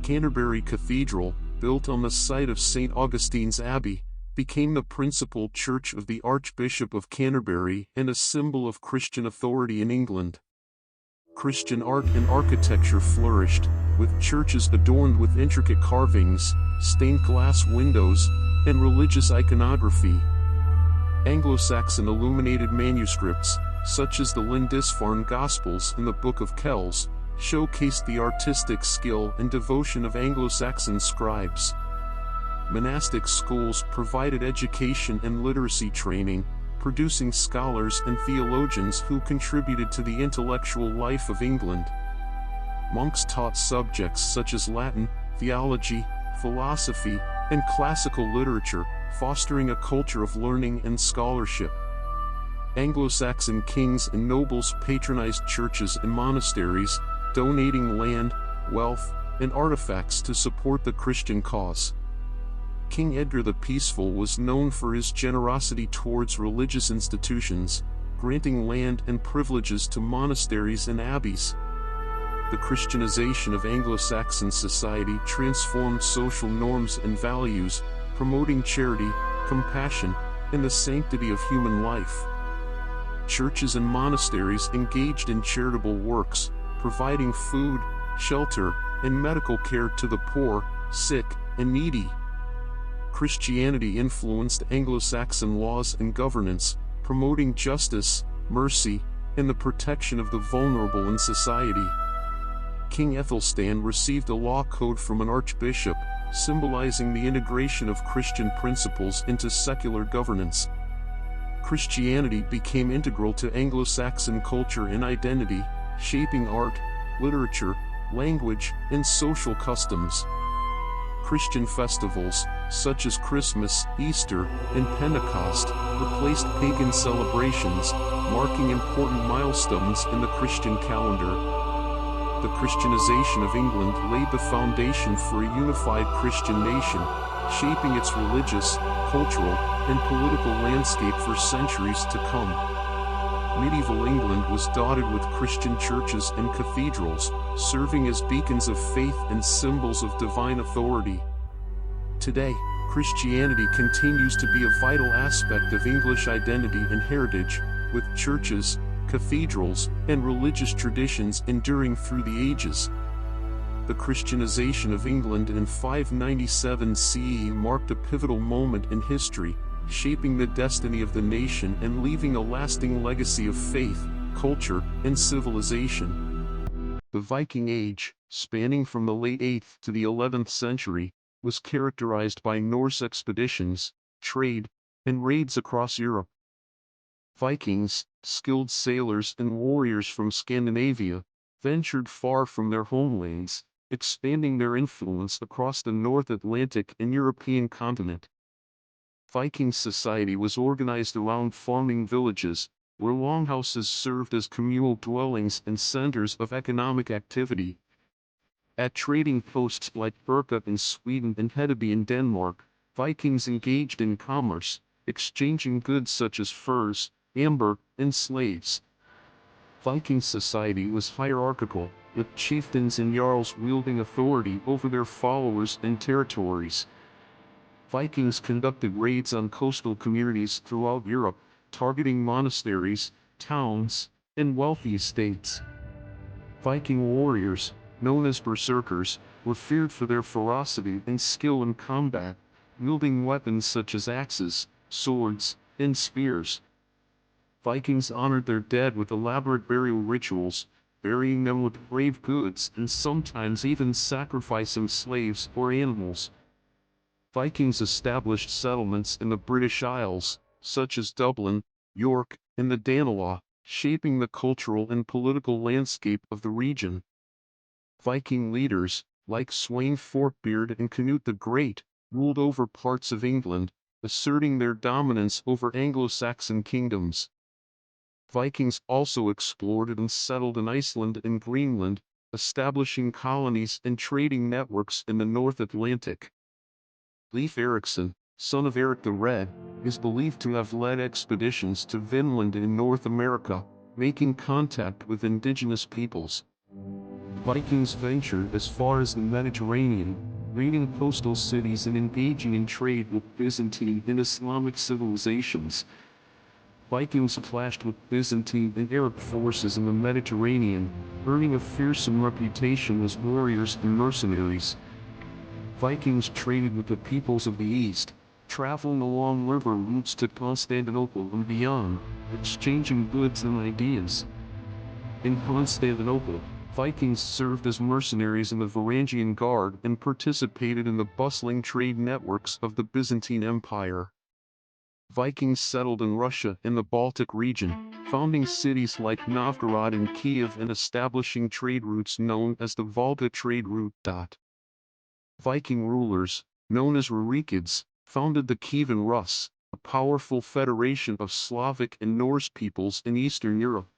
Canterbury Cathedral, built on the site of St. Augustine's Abbey, became the principal church of the Archbishop of Canterbury and a symbol of Christian authority in England. Christian art and architecture flourished, with churches adorned with intricate carvings, stained glass windows, and religious iconography. Anglo-Saxon illuminated manuscripts, such as the Lindisfarne Gospels and the Book of Kells, showcased the artistic skill and devotion of Anglo-Saxon scribes. Monastic schools provided education and literacy training, producing scholars and theologians who contributed to the intellectual life of England. Monks taught subjects such as Latin, theology, philosophy, and classical literature, fostering a culture of learning and scholarship. Anglo-Saxon kings and nobles patronized churches and monasteries, donating land, wealth, and artifacts to support the Christian cause. King Edgar the Peaceful was known for his generosity towards religious institutions, granting land and privileges to monasteries and abbeys. The Christianization of Anglo-Saxon society transformed social norms and values, promoting charity, compassion, and the sanctity of human life. Churches and monasteries engaged in charitable works, providing food, shelter, and medical care to the poor, sick, and needy. Christianity influenced Anglo-Saxon laws and governance, promoting justice, mercy, and the protection of the vulnerable in society. King Ethelstan received a law code from an archbishop, symbolizing the integration of Christian principles into secular governance. Christianity became integral to Anglo-Saxon culture and identity, shaping art, literature, language, and social customs. Christian festivals, such as Christmas, Easter, and Pentecost, replaced pagan celebrations, marking important milestones in the Christian calendar. The Christianization of England laid the foundation for a unified Christian nation, shaping its religious, cultural, and political landscape for centuries to come. Medieval England was dotted with Christian churches and cathedrals, serving as beacons of faith and symbols of divine authority. Today, Christianity continues to be a vital aspect of English identity and heritage, with churches, cathedrals, and religious traditions enduring through the ages. The Christianization of England in 597 CE marked a pivotal moment in history, shaping the destiny of the nation and leaving a lasting legacy of faith, culture, and civilization. The Viking Age, spanning from the late 8th to the 11th century, was characterized by Norse expeditions, trade, and raids across Europe. Vikings, skilled sailors and warriors from Scandinavia, ventured far from their homelands, expanding their influence across the North Atlantic and European continent. Viking society was organized around farming villages, where longhouses served as communal dwellings and centers of economic activity. At trading posts like Birka in Sweden and Hedeby in Denmark, Vikings engaged in commerce, exchanging goods such as furs, amber, and slaves. Viking society was hierarchical, with chieftains and jarls wielding authority over their followers and territories. Vikings conducted raids on coastal communities throughout Europe, targeting monasteries, towns, and wealthy estates. Viking warriors, known as berserkers, were feared for their ferocity and skill in combat, wielding weapons such as axes, swords, and spears. Vikings honored their dead with elaborate burial rituals, burying them with brave goods and sometimes even sacrificing slaves or animals. Vikings established settlements in the British Isles, such as Dublin, York, and the Danelaw, shaping the cultural and political landscape of the region. Viking leaders, like Sweyn Forkbeard and Canute the Great, ruled over parts of England, asserting their dominance over Anglo-Saxon kingdoms. Vikings also explored and settled in Iceland and Greenland, establishing colonies and trading networks in the North Atlantic. Leif Erikson, son of Eric the Red, is believed to have led expeditions to Vinland in North America, making contact with indigenous peoples. Vikings ventured as far as the Mediterranean, raiding coastal cities and engaging in trade with Byzantine and Islamic civilizations. Vikings clashed with Byzantine and Arab forces in the Mediterranean, earning a fearsome reputation as warriors and mercenaries. Vikings traded with the peoples of the East, traveling along river routes to Constantinople and beyond, exchanging goods and ideas. In Constantinople, Vikings served as mercenaries in the Varangian Guard and participated in the bustling trade networks of the Byzantine Empire. Vikings settled in Russia and the Baltic region, founding cities like Novgorod and Kiev and establishing trade routes known as the Volga trade route. Viking rulers, known as Rurikids, founded the Kievan Rus, a powerful federation of Slavic and Norse peoples in Eastern Europe.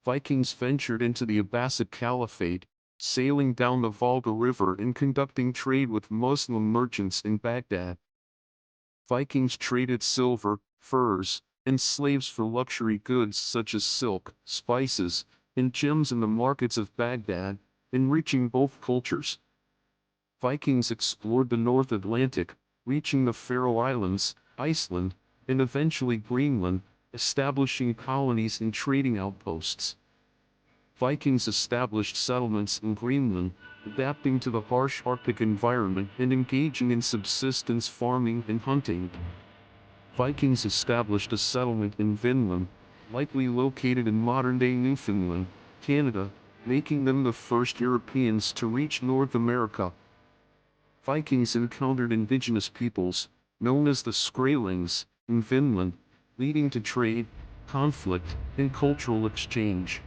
Vikings ventured into the Abbasid Caliphate, sailing down the Volga River and conducting trade with Muslim merchants in Baghdad. Vikings traded silver, furs, and slaves for luxury goods such as silk, spices, and gems in the markets of Baghdad, enriching both cultures. Vikings explored the North Atlantic, reaching the Faroe Islands, Iceland, and eventually Greenland, establishing colonies and trading outposts. Vikings established settlements in Greenland, adapting to the harsh Arctic environment and engaging in subsistence farming and hunting. Vikings established a settlement in Vinland, likely located in modern-day Newfoundland, Canada, making them the first Europeans to reach North America. Vikings encountered indigenous peoples, known as the Skrælings, in Finland, leading to trade, conflict, and cultural exchange.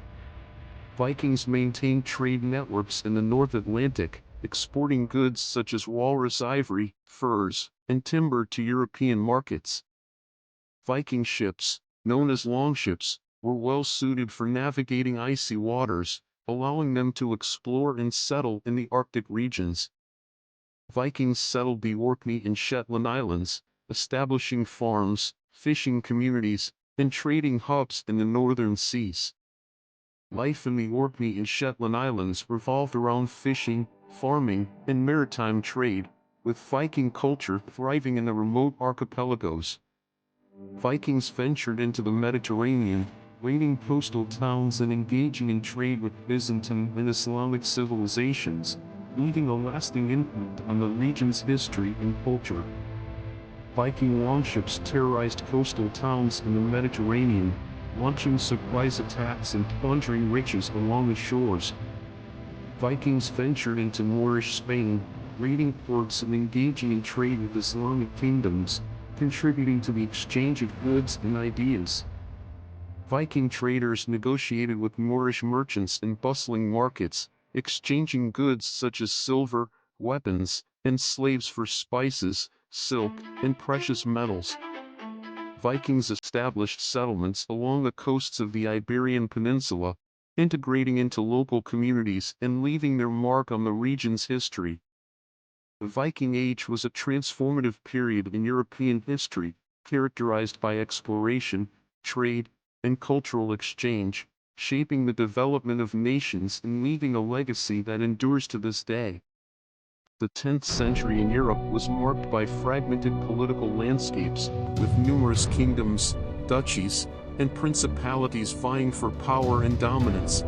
Vikings maintained trade networks in the North Atlantic, exporting goods such as walrus ivory, furs, and timber to European markets. Viking ships, known as longships, were well suited for navigating icy waters, allowing them to explore and settle in the Arctic regions. Vikings settled the Orkney and Shetland Islands, establishing farms, fishing communities, and trading hubs in the northern seas. Life in the Orkney and Shetland Islands revolved around fishing, farming, and maritime trade, with Viking culture thriving in the remote archipelagos. Vikings ventured into the Mediterranean, raiding coastal towns and engaging in trade with Byzantine and Islamic civilizations, leaving a lasting imprint on the region's history and culture. Viking longships terrorized coastal towns in the Mediterranean, launching surprise attacks and plundering riches along the shores. Vikings ventured into Moorish Spain, raiding ports and engaging in trade with Islamic kingdoms, contributing to the exchange of goods and ideas. Viking traders negotiated with Moorish merchants in bustling markets, exchanging goods such as silver, weapons, and slaves for spices, silk, and precious metals. Vikings established settlements along the coasts of the Iberian Peninsula, integrating into local communities and leaving their mark on the region's history. The Viking Age was a transformative period in European history, characterized by exploration, trade, and cultural exchange, shaping the development of nations and leaving a legacy that endures to this day. The 10th century in Europe was marked by fragmented political landscapes, with numerous kingdoms, duchies, and principalities vying for power and dominance.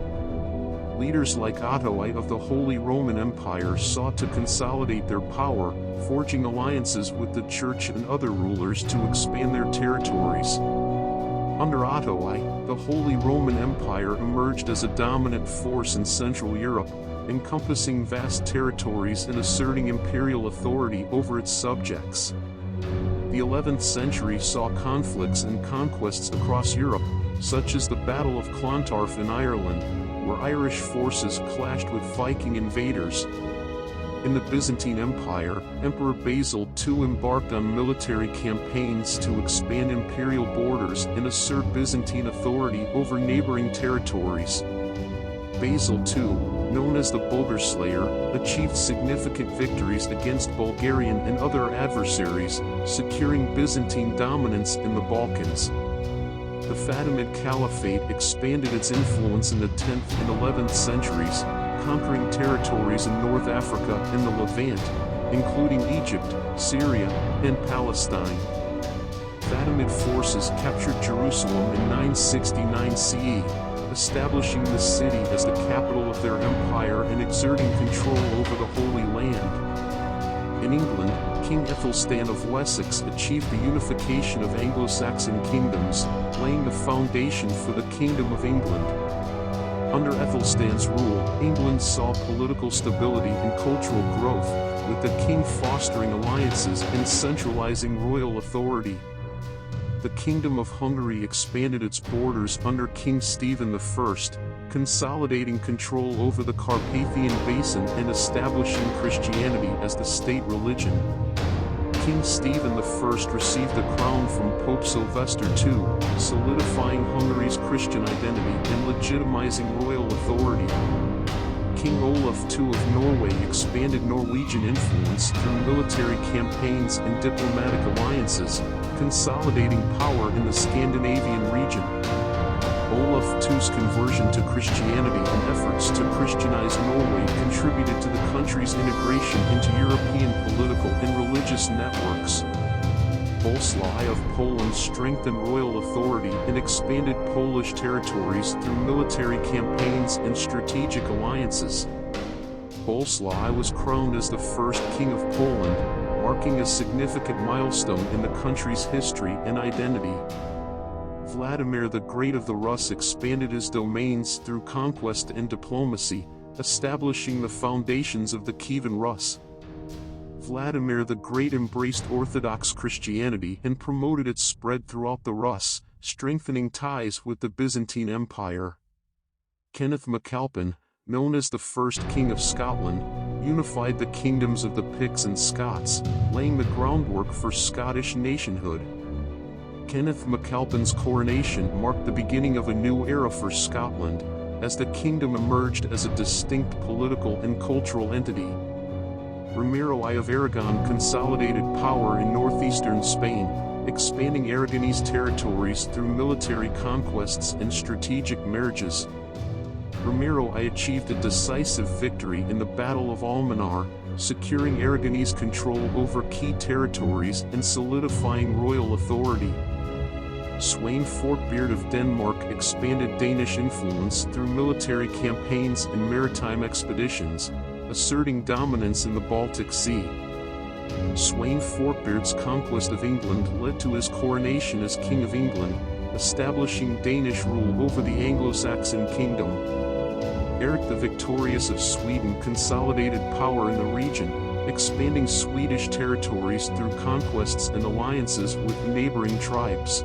Leaders like Otto I of the Holy Roman Empire sought to consolidate their power, forging alliances with the Church and other rulers to expand their territories. Under Otto I, the Holy Roman Empire emerged as a dominant force in Central Europe, encompassing vast territories and asserting imperial authority over its subjects. The 11th century saw conflicts and conquests across Europe, such as the Battle of Clontarf in Ireland, where Irish forces clashed with Viking invaders. In the Byzantine Empire, Emperor Basil II embarked on military campaigns to expand imperial borders and assert Byzantine authority over neighboring territories. Basil II, known as the Bulgar Slayer, achieved significant victories against Bulgarian and other adversaries, securing Byzantine dominance in the Balkans. The Fatimid Caliphate expanded its influence in the 10th and 11th centuries, conquering territories in North Africa and the Levant, including Egypt, Syria, and Palestine. Fatimid forces captured Jerusalem in 969 CE, establishing the city as the capital of their empire and exerting control over the Holy Land. In England, King Aethelstan of Wessex achieved the unification of Anglo-Saxon kingdoms, laying the foundation for the Kingdom of England. Under Aethelstan's rule, England saw political stability and cultural growth, with the king fostering alliances and centralizing royal authority. The Kingdom of Hungary expanded its borders under King Stephen I, consolidating control over the Carpathian Basin and establishing Christianity as the state religion. King Stephen I received the crown from Pope Sylvester II, solidifying Hungary's Christian identity and legitimizing royal authority. King Olaf II of Norway expanded Norwegian influence through military campaigns and diplomatic alliances, consolidating power in the Scandinavian region. Olaf II's conversion to Christianity and efforts to Christianize Norway contributed to the country's integration into European political and religious networks. Boleslaw of Poland strengthened royal authority and expanded Polish territories through military campaigns and strategic alliances. Boleslaw was crowned as the first king of Poland, marking a significant milestone in the country's history and identity. Vladimir the Great of the Rus expanded his domains through conquest and diplomacy, establishing the foundations of the Kievan Rus. Vladimir the Great embraced Orthodox Christianity and promoted its spread throughout the Rus, strengthening ties with the Byzantine Empire. Kenneth MacAlpin, known as the first King of Scotland, unified the kingdoms of the Picts and Scots, laying the groundwork for Scottish nationhood. Kenneth MacAlpin's coronation marked the beginning of a new era for Scotland, as the kingdom emerged as a distinct political and cultural entity. Ramiro I of Aragon consolidated power in northeastern Spain, expanding Aragonese territories through military conquests and strategic marriages. Ramiro I achieved a decisive victory in the Battle of Almanar, securing Aragonese control over key territories and solidifying royal authority. Sweyn Forkbeard of Denmark expanded Danish influence through military campaigns and maritime expeditions, asserting dominance in the Baltic Sea. Sweyn Forkbeard's conquest of England led to his coronation as King of England, establishing Danish rule over the Anglo-Saxon kingdom. Eric the Victorious of Sweden consolidated power in the region, expanding Swedish territories through conquests and alliances with neighboring tribes.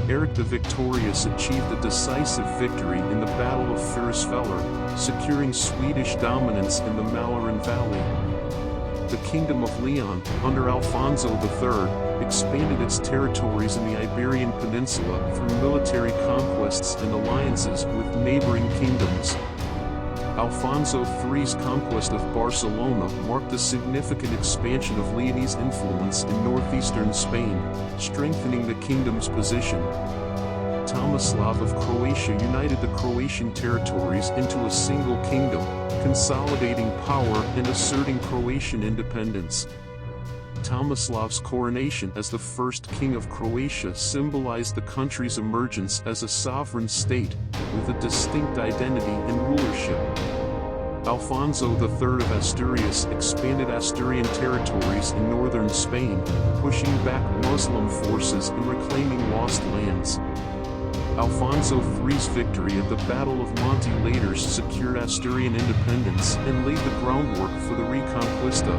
Eric the Victorious achieved a decisive victory in the Battle of Ferrisfeller, securing Swedish dominance in the Mälaren Valley. The Kingdom of Leon, under Alfonso III, expanded its territories in the Iberian Peninsula through military conquests and alliances with neighboring kingdoms. Alfonso III's conquest of Barcelona marked a significant expansion of Leonese influence in northeastern Spain, strengthening the kingdom's position. Tomislav of Croatia united the Croatian territories into a single kingdom, consolidating power and asserting Croatian independence. Tomislav's coronation as the first king of Croatia symbolized the country's emergence as a sovereign state, with a distinct identity and rulership. Alfonso III of Asturias expanded Asturian territories in northern Spain, pushing back Muslim forces and reclaiming lost lands. Alfonso III's victory at the Battle of Monte Laders secured Asturian independence and laid the groundwork for the Reconquista.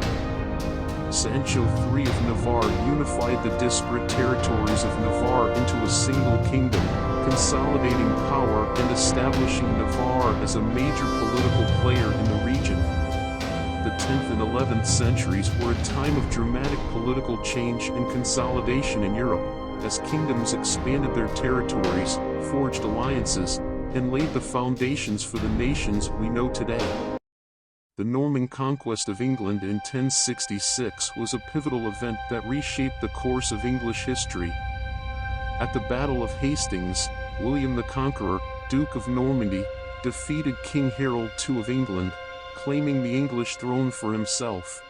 Sancho III of Navarre unified the disparate territories of Navarre into a single kingdom, consolidating power and establishing Navarre as a major political player in the region. The 10th and 11th centuries were a time of dramatic political change and consolidation in Europe, as kingdoms expanded their territories, forged alliances, and laid the foundations for the nations we know today. The Norman conquest of England in 1066 was a pivotal event that reshaped the course of English history. At the Battle of Hastings, William the Conqueror, Duke of Normandy, defeated King Harold II of England, claiming the English throne for himself.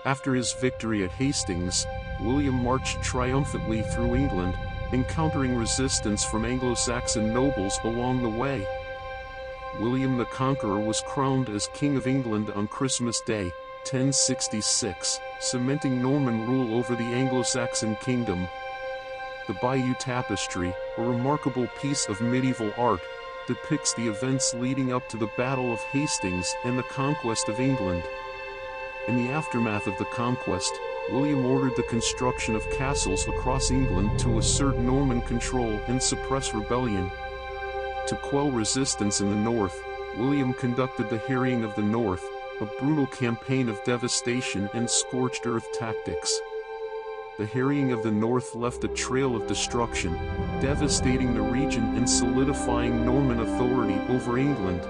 After his victory at Hastings, William marched triumphantly through England, encountering resistance from Anglo-Saxon nobles along the way. William the Conqueror was crowned as King of England on Christmas Day, 1066, cementing Norman rule over the Anglo-Saxon kingdom. The Bayeux Tapestry, a remarkable piece of medieval art, depicts the events leading up to the Battle of Hastings and the conquest of England. In the aftermath of the conquest, William ordered the construction of castles across England to assert Norman control and suppress rebellion. To quell resistance in the north, William conducted the Harrying of the North, a brutal campaign of devastation and scorched earth tactics. The harrying of the north left a trail of destruction, devastating the region and solidifying Norman authority over England.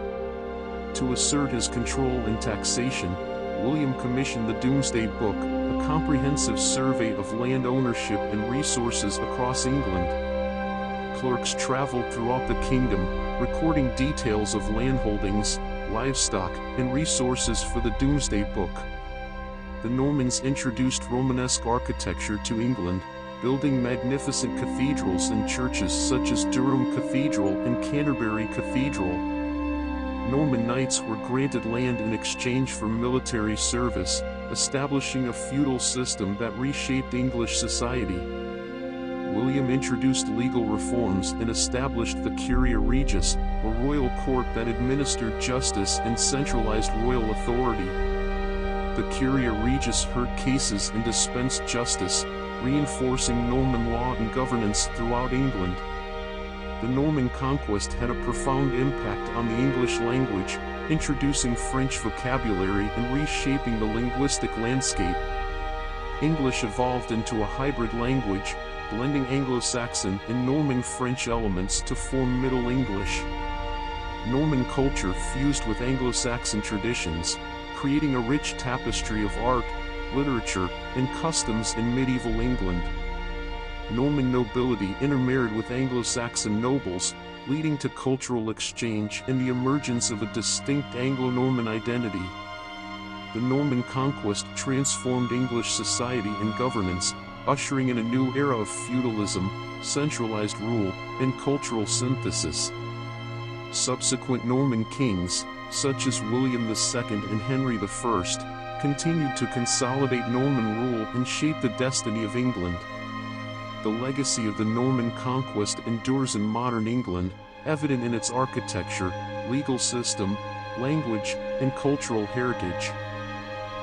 To assert his control and taxation, William commissioned the Domesday Book, a comprehensive survey of land ownership and resources across England. Clerks traveled throughout the kingdom, recording details of landholdings, livestock, and resources for the Domesday Book. The Normans introduced Romanesque architecture to England, building magnificent cathedrals and churches such as Durham Cathedral and Canterbury Cathedral. Norman knights were granted land in exchange for military service, establishing a feudal system that reshaped English society. William introduced legal reforms and established the Curia Regis, a royal court that administered justice and centralized royal authority. The Curia Regis heard cases and dispensed justice, reinforcing Norman law and governance throughout England. The Norman conquest had a profound impact on the English language, introducing French vocabulary and reshaping the linguistic landscape. English evolved into a hybrid language, blending Anglo-Saxon and Norman French elements to form Middle English. Norman culture fused with Anglo-Saxon traditions, creating a rich tapestry of art, literature, and customs in medieval England. Norman nobility intermarried with Anglo-Saxon nobles, leading to cultural exchange and the emergence of a distinct Anglo-Norman identity. The Norman conquest transformed English society and governance, ushering in a new era of feudalism, centralized rule, and cultural synthesis. Subsequent Norman kings, such as William II and Henry I, continued to consolidate Norman rule and shape the destiny of England. The legacy of the Norman conquest endures in modern England, evident in its architecture, legal system, language, and cultural heritage.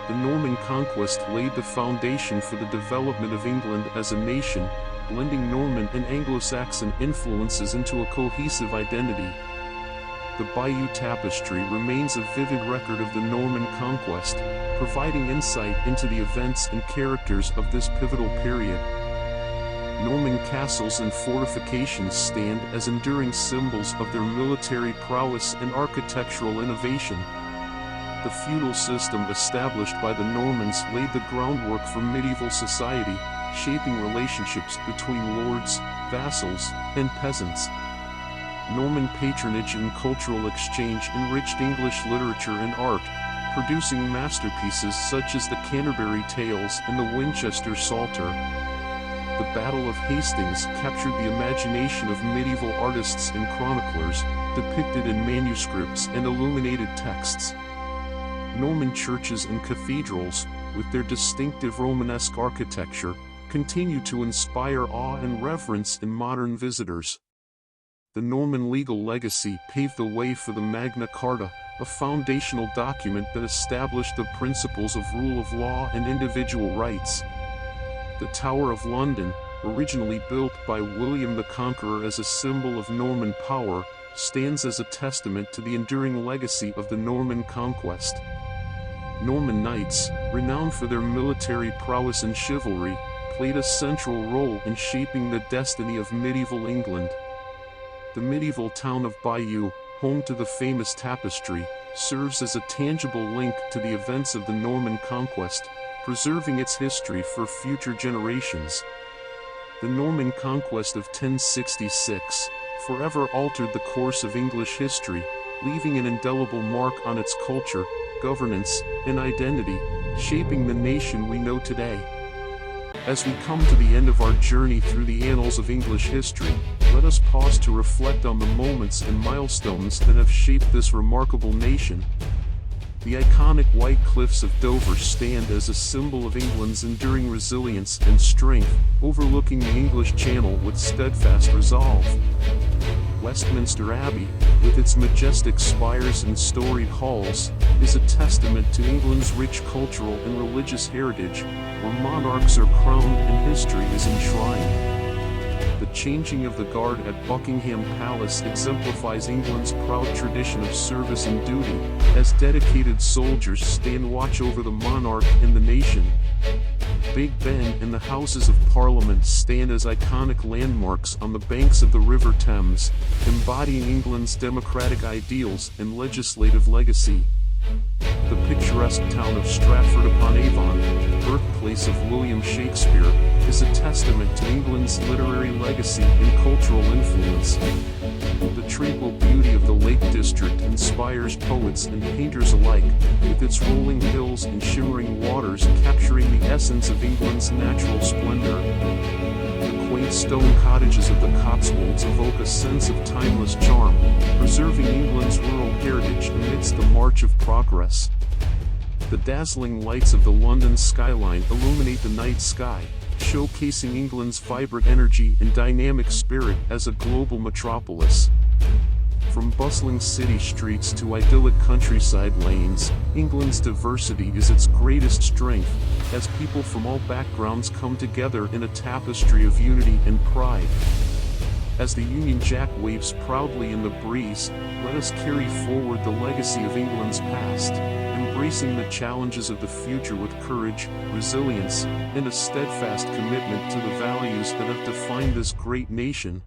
The Norman conquest laid the foundation for the development of England as a nation, blending Norman and Anglo-Saxon influences into a cohesive identity. The Bayeux Tapestry remains a vivid record of the Norman conquest, providing insight into the events and characters of this pivotal period. Norman castles and fortifications stand as enduring symbols of their military prowess and architectural innovation. The feudal system established by the Normans laid the groundwork for medieval society, shaping relationships between lords, vassals, and peasants. Norman patronage and cultural exchange enriched English literature and art, producing masterpieces such as the Canterbury Tales and the Winchester Psalter. The Battle of Hastings captured the imagination of medieval artists and chroniclers, depicted in manuscripts and illuminated texts. Norman churches and cathedrals, with their distinctive Romanesque architecture, continue to inspire awe and reverence in modern visitors. The Norman legal legacy paved the way for the Magna Carta, a foundational document that established the principles of rule of law and individual rights. The Tower of London, originally built by William the Conqueror as a symbol of Norman power, stands as a testament to the enduring legacy of the Norman conquest. Norman knights, renowned for their military prowess and chivalry, played a central role in shaping the destiny of medieval England. The medieval town of Bayeux, home to the famous tapestry, serves as a tangible link to the events of the Norman conquest, preserving its history for future generations. The Norman conquest of 1066 forever altered the course of English history, leaving an indelible mark on its culture, governance, and identity, shaping the nation we know today. As we come to the end of our journey through the annals of English history, let us pause to reflect on the moments and milestones that have shaped this remarkable nation. The iconic White Cliffs of Dover stand as a symbol of England's enduring resilience and strength, overlooking the English Channel with steadfast resolve. Westminster Abbey, with its majestic spires and storied halls, is a testament to England's rich cultural and religious heritage, where monarchs are crowned and history is enshrined. The changing of the guard at Buckingham Palace exemplifies England's proud tradition of service and duty, as dedicated soldiers stand watch over the monarch and the nation. Big Ben and the Houses of Parliament stand as iconic landmarks on the banks of the River Thames, embodying England's democratic ideals and legislative legacy. The picturesque town of Stratford-upon-Avon, birthplace of William Shakespeare, is a testament to England's literary legacy and cultural influence. The tranquil beauty of the Lake District inspires poets and painters alike, with its rolling hills and shimmering waters capturing the essence of England's natural splendor. The quaint stone cottages of the Cotswolds evoke a sense of timeless charm, preserving England's rural heritage amidst the march of progress. The dazzling lights of the London skyline illuminate the night sky, showcasing England's vibrant energy and dynamic spirit as a global metropolis. From bustling city streets to idyllic countryside lanes, England's diversity is its greatest strength, as people from all backgrounds come together in a tapestry of unity and pride. As the Union Jack waves proudly in the breeze, let us carry forward the legacy of England's past, embracing the challenges of the future with courage, resilience, and a steadfast commitment to the values that have defined this great nation.